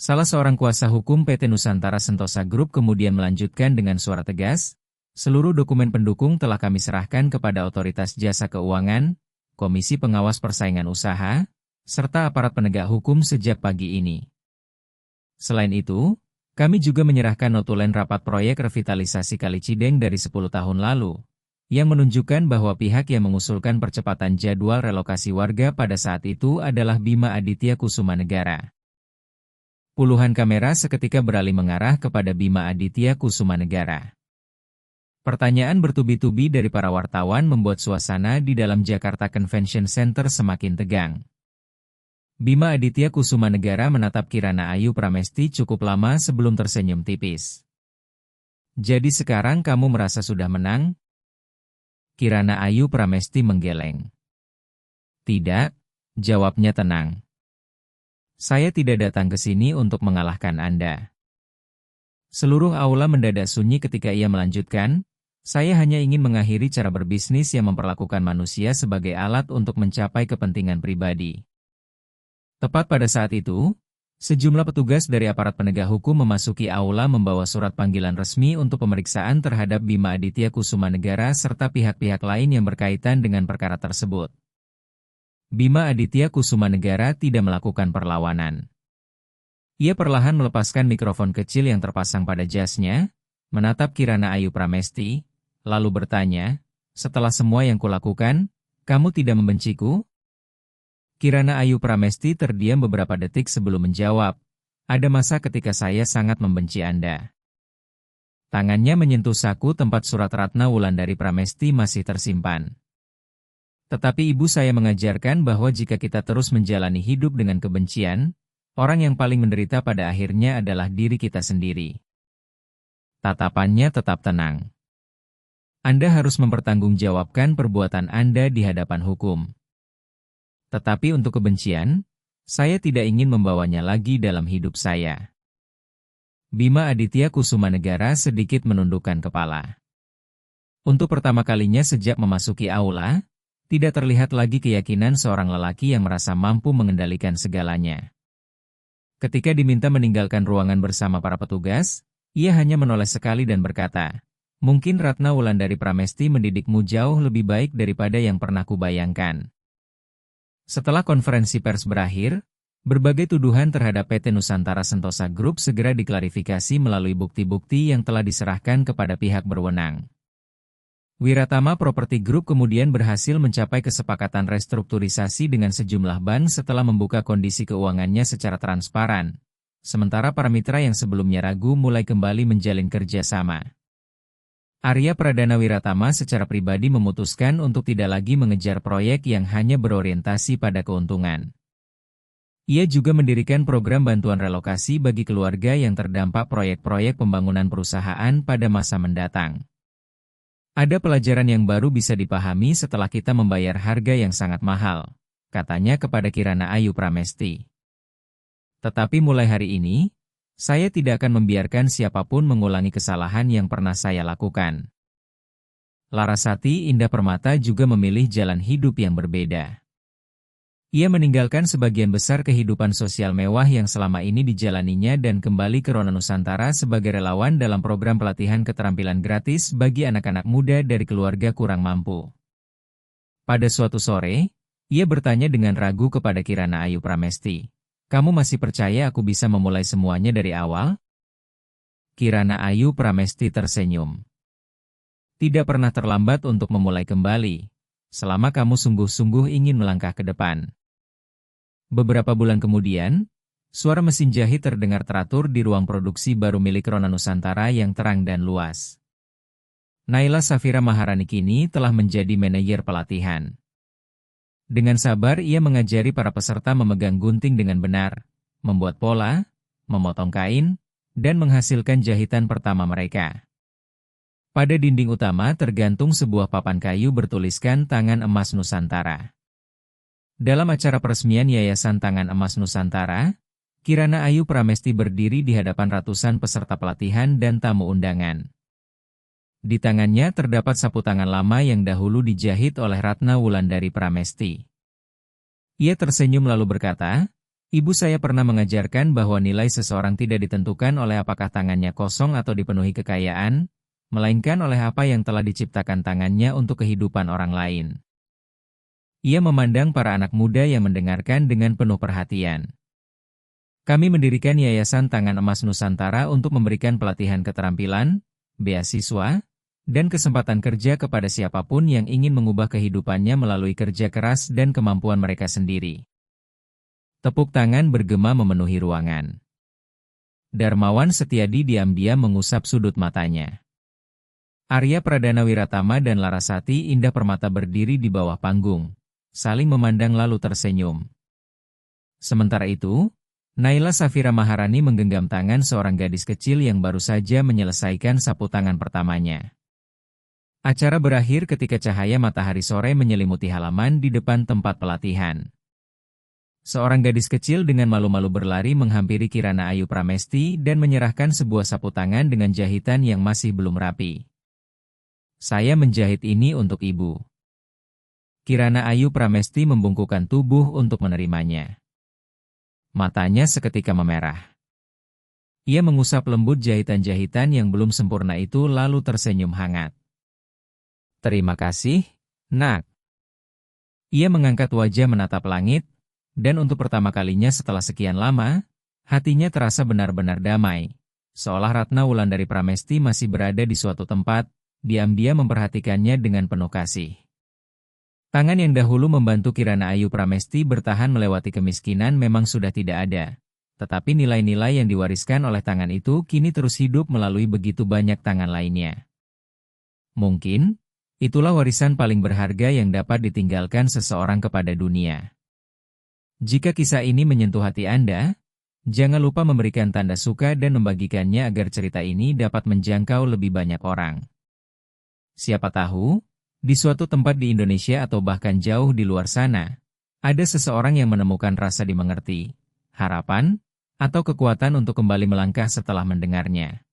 Salah seorang kuasa hukum PT Nusantara Sentosa Group kemudian melanjutkan dengan suara tegas, seluruh dokumen pendukung telah kami serahkan kepada Otoritas Jasa Keuangan, Komisi Pengawas Persaingan Usaha, serta aparat penegak hukum sejak pagi ini. Selain itu, kami juga menyerahkan notulen rapat proyek revitalisasi Kali Cideng dari 10 tahun lalu, yang menunjukkan bahwa pihak yang mengusulkan percepatan jadwal relokasi warga pada saat itu adalah Bima Aditya Kusumanegara. Puluhan kamera seketika beralih mengarah kepada Bima Aditya Kusumanegara. Pertanyaan bertubi-tubi dari para wartawan membuat suasana di dalam Jakarta Convention Center semakin tegang. Bima Aditya Kusumanegara menatap Kirana Ayu Pramesti cukup lama sebelum tersenyum tipis. Jadi sekarang kamu merasa sudah menang? Kirana Ayu Pramesti menggeleng. Tidak, jawabnya tenang. Saya tidak datang ke sini untuk mengalahkan Anda. Seluruh aula mendadak sunyi ketika ia melanjutkan, saya hanya ingin mengakhiri cara berbisnis yang memperlakukan manusia sebagai alat untuk mencapai kepentingan pribadi. Tepat pada saat itu, sejumlah petugas dari aparat penegak hukum memasuki aula membawa surat panggilan resmi untuk pemeriksaan terhadap Bima Aditya Kusumanegara serta pihak-pihak lain yang berkaitan dengan perkara tersebut. Bima Aditya Kusumanegara tidak melakukan perlawanan. Ia perlahan melepaskan mikrofon kecil yang terpasang pada jasnya, menatap Kirana Ayu Pramesti, lalu bertanya, setelah semua yang kulakukan, kamu tidak membenciku? Kirana Ayu Pramesti terdiam beberapa detik sebelum menjawab, ada masa ketika saya sangat membenci Anda. Tangannya menyentuh saku tempat surat Ratna Wulandari Pramesti masih tersimpan. Tetapi ibu saya mengajarkan bahwa jika kita terus menjalani hidup dengan kebencian, orang yang paling menderita pada akhirnya adalah diri kita sendiri. Tatapannya tetap tenang. Anda harus mempertanggungjawabkan perbuatan Anda di hadapan hukum. Tetapi untuk kebencian, Saya tidak ingin membawanya lagi dalam hidup saya. Bima Aditya Kusumanegara sedikit menundukkan kepala. Untuk pertama kalinya sejak memasuki aula, tidak terlihat lagi keyakinan seorang lelaki yang merasa mampu mengendalikan segalanya. Ketika diminta meninggalkan ruangan bersama para petugas, ia hanya menoleh sekali dan berkata, "Mungkin Ratna Wulandari Pramesti mendidikmu jauh lebih baik daripada yang pernah kubayangkan." Setelah konferensi pers berakhir, berbagai tuduhan terhadap PT Nusantara Sentosa Group segera diklarifikasi melalui bukti-bukti yang telah diserahkan kepada pihak berwenang. Wiratama Property Group kemudian berhasil mencapai kesepakatan restrukturisasi dengan sejumlah bank setelah membuka kondisi keuangannya secara transparan. Sementara para mitra yang sebelumnya ragu mulai kembali menjalin kerjasama. Arya Pradana Wiratama secara pribadi memutuskan untuk tidak lagi mengejar proyek yang hanya berorientasi pada keuntungan. Ia juga mendirikan program bantuan relokasi bagi keluarga yang terdampak proyek-proyek pembangunan perusahaan pada masa mendatang. Ada pelajaran yang baru bisa dipahami setelah kita membayar harga yang sangat mahal, katanya kepada Kirana Ayu Pramesti. Tetapi mulai hari ini, saya tidak akan membiarkan siapapun mengulangi kesalahan yang pernah saya lakukan. Larasati Indah Permata juga memilih jalan hidup yang berbeda. Ia meninggalkan sebagian besar kehidupan sosial mewah yang selama ini dijalaninya dan kembali ke Rona Nusantara sebagai relawan dalam program pelatihan keterampilan gratis bagi anak-anak muda dari keluarga kurang mampu. Pada suatu sore, ia bertanya dengan ragu kepada Kirana Ayu Pramesti, "Kamu masih percaya aku bisa memulai semuanya dari awal?" Kirana Ayu Pramesti tersenyum. "Tidak pernah terlambat untuk memulai kembali, selama kamu sungguh-sungguh ingin melangkah ke depan." Beberapa bulan kemudian, suara mesin jahit terdengar teratur di ruang produksi baru milik Rona Nusantara yang terang dan luas. Naila Safira Maharani kini telah menjadi manajer pelatihan. Dengan sabar ia mengajari para peserta memegang gunting dengan benar, membuat pola, memotong kain, dan menghasilkan jahitan pertama mereka. Pada dinding utama tergantung sebuah papan kayu bertuliskan Tangan Emas Nusantara. Dalam acara peresmian Yayasan Tangan Emas Nusantara, Kirana Ayu Pramesti berdiri di hadapan ratusan peserta pelatihan dan tamu undangan. Di tangannya terdapat sapu tangan lama yang dahulu dijahit oleh Ratna Wulandari Pramesti. Ia tersenyum lalu berkata, "Ibu saya pernah mengajarkan bahwa nilai seseorang tidak ditentukan oleh apakah tangannya kosong atau dipenuhi kekayaan, melainkan oleh apa yang telah diciptakan tangannya untuk kehidupan orang lain." Ia memandang para anak muda yang mendengarkan dengan penuh perhatian. "Kami mendirikan Yayasan Tangan Emas Nusantara untuk memberikan pelatihan keterampilan, beasiswa, dan kesempatan kerja kepada siapapun yang ingin mengubah kehidupannya melalui kerja keras dan kemampuan mereka sendiri." Tepuk tangan bergema memenuhi ruangan. Darmawan Setiadi diam-diam mengusap sudut matanya. Arya Pradana Wiratama dan Larasati Indah Permata berdiri di bawah panggung, saling memandang lalu tersenyum. Sementara itu, Naila Safira Maharani menggenggam tangan seorang gadis kecil yang baru saja menyelesaikan sapu tangan pertamanya. Acara berakhir ketika cahaya matahari sore menyelimuti halaman di depan tempat pelatihan. Seorang gadis kecil dengan malu-malu berlari menghampiri Kirana Ayu Pramesti dan menyerahkan sebuah sapu tangan dengan jahitan yang masih belum rapi. "Saya menjahit ini untuk ibu." Kirana Ayu Pramesti membungkukkan tubuh untuk menerimanya. Matanya seketika memerah. Ia mengusap lembut jahitan-jahitan yang belum sempurna itu lalu tersenyum hangat. "Terima kasih, Nak." Ia mengangkat wajah menatap langit, dan untuk pertama kalinya setelah sekian lama, hatinya terasa benar-benar damai. Seolah Ratna Wulandari Pramesti masih berada di suatu tempat, diam-diam memperhatikannya dengan penuh kasih. Tangan yang dahulu membantu Kirana Ayu Pramesti bertahan melewati kemiskinan memang sudah tidak ada. Tetapi nilai-nilai yang diwariskan oleh tangan itu kini terus hidup melalui begitu banyak tangan lainnya. Mungkin, itulah warisan paling berharga yang dapat ditinggalkan seseorang kepada dunia. Jika kisah ini menyentuh hati Anda, jangan lupa memberikan tanda suka dan membagikannya agar cerita ini dapat menjangkau lebih banyak orang. Siapa tahu, di suatu tempat di Indonesia atau bahkan jauh di luar sana, Ada seseorang yang menemukan rasa dimengerti, harapan, atau kekuatan untuk kembali melangkah setelah mendengarnya.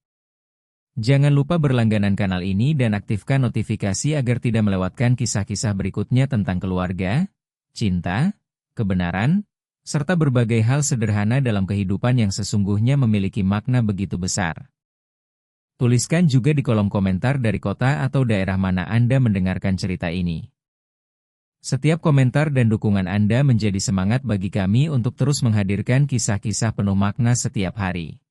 Jangan lupa berlangganan kanal ini dan aktifkan notifikasi agar tidak melewatkan kisah-kisah berikutnya tentang keluarga, cinta, kebenaran, serta berbagai hal sederhana dalam kehidupan yang sesungguhnya memiliki makna begitu besar. Tuliskan juga di kolom komentar dari kota atau daerah mana Anda mendengarkan cerita ini. Setiap komentar dan dukungan Anda menjadi semangat bagi kami untuk terus menghadirkan kisah-kisah penuh makna setiap hari.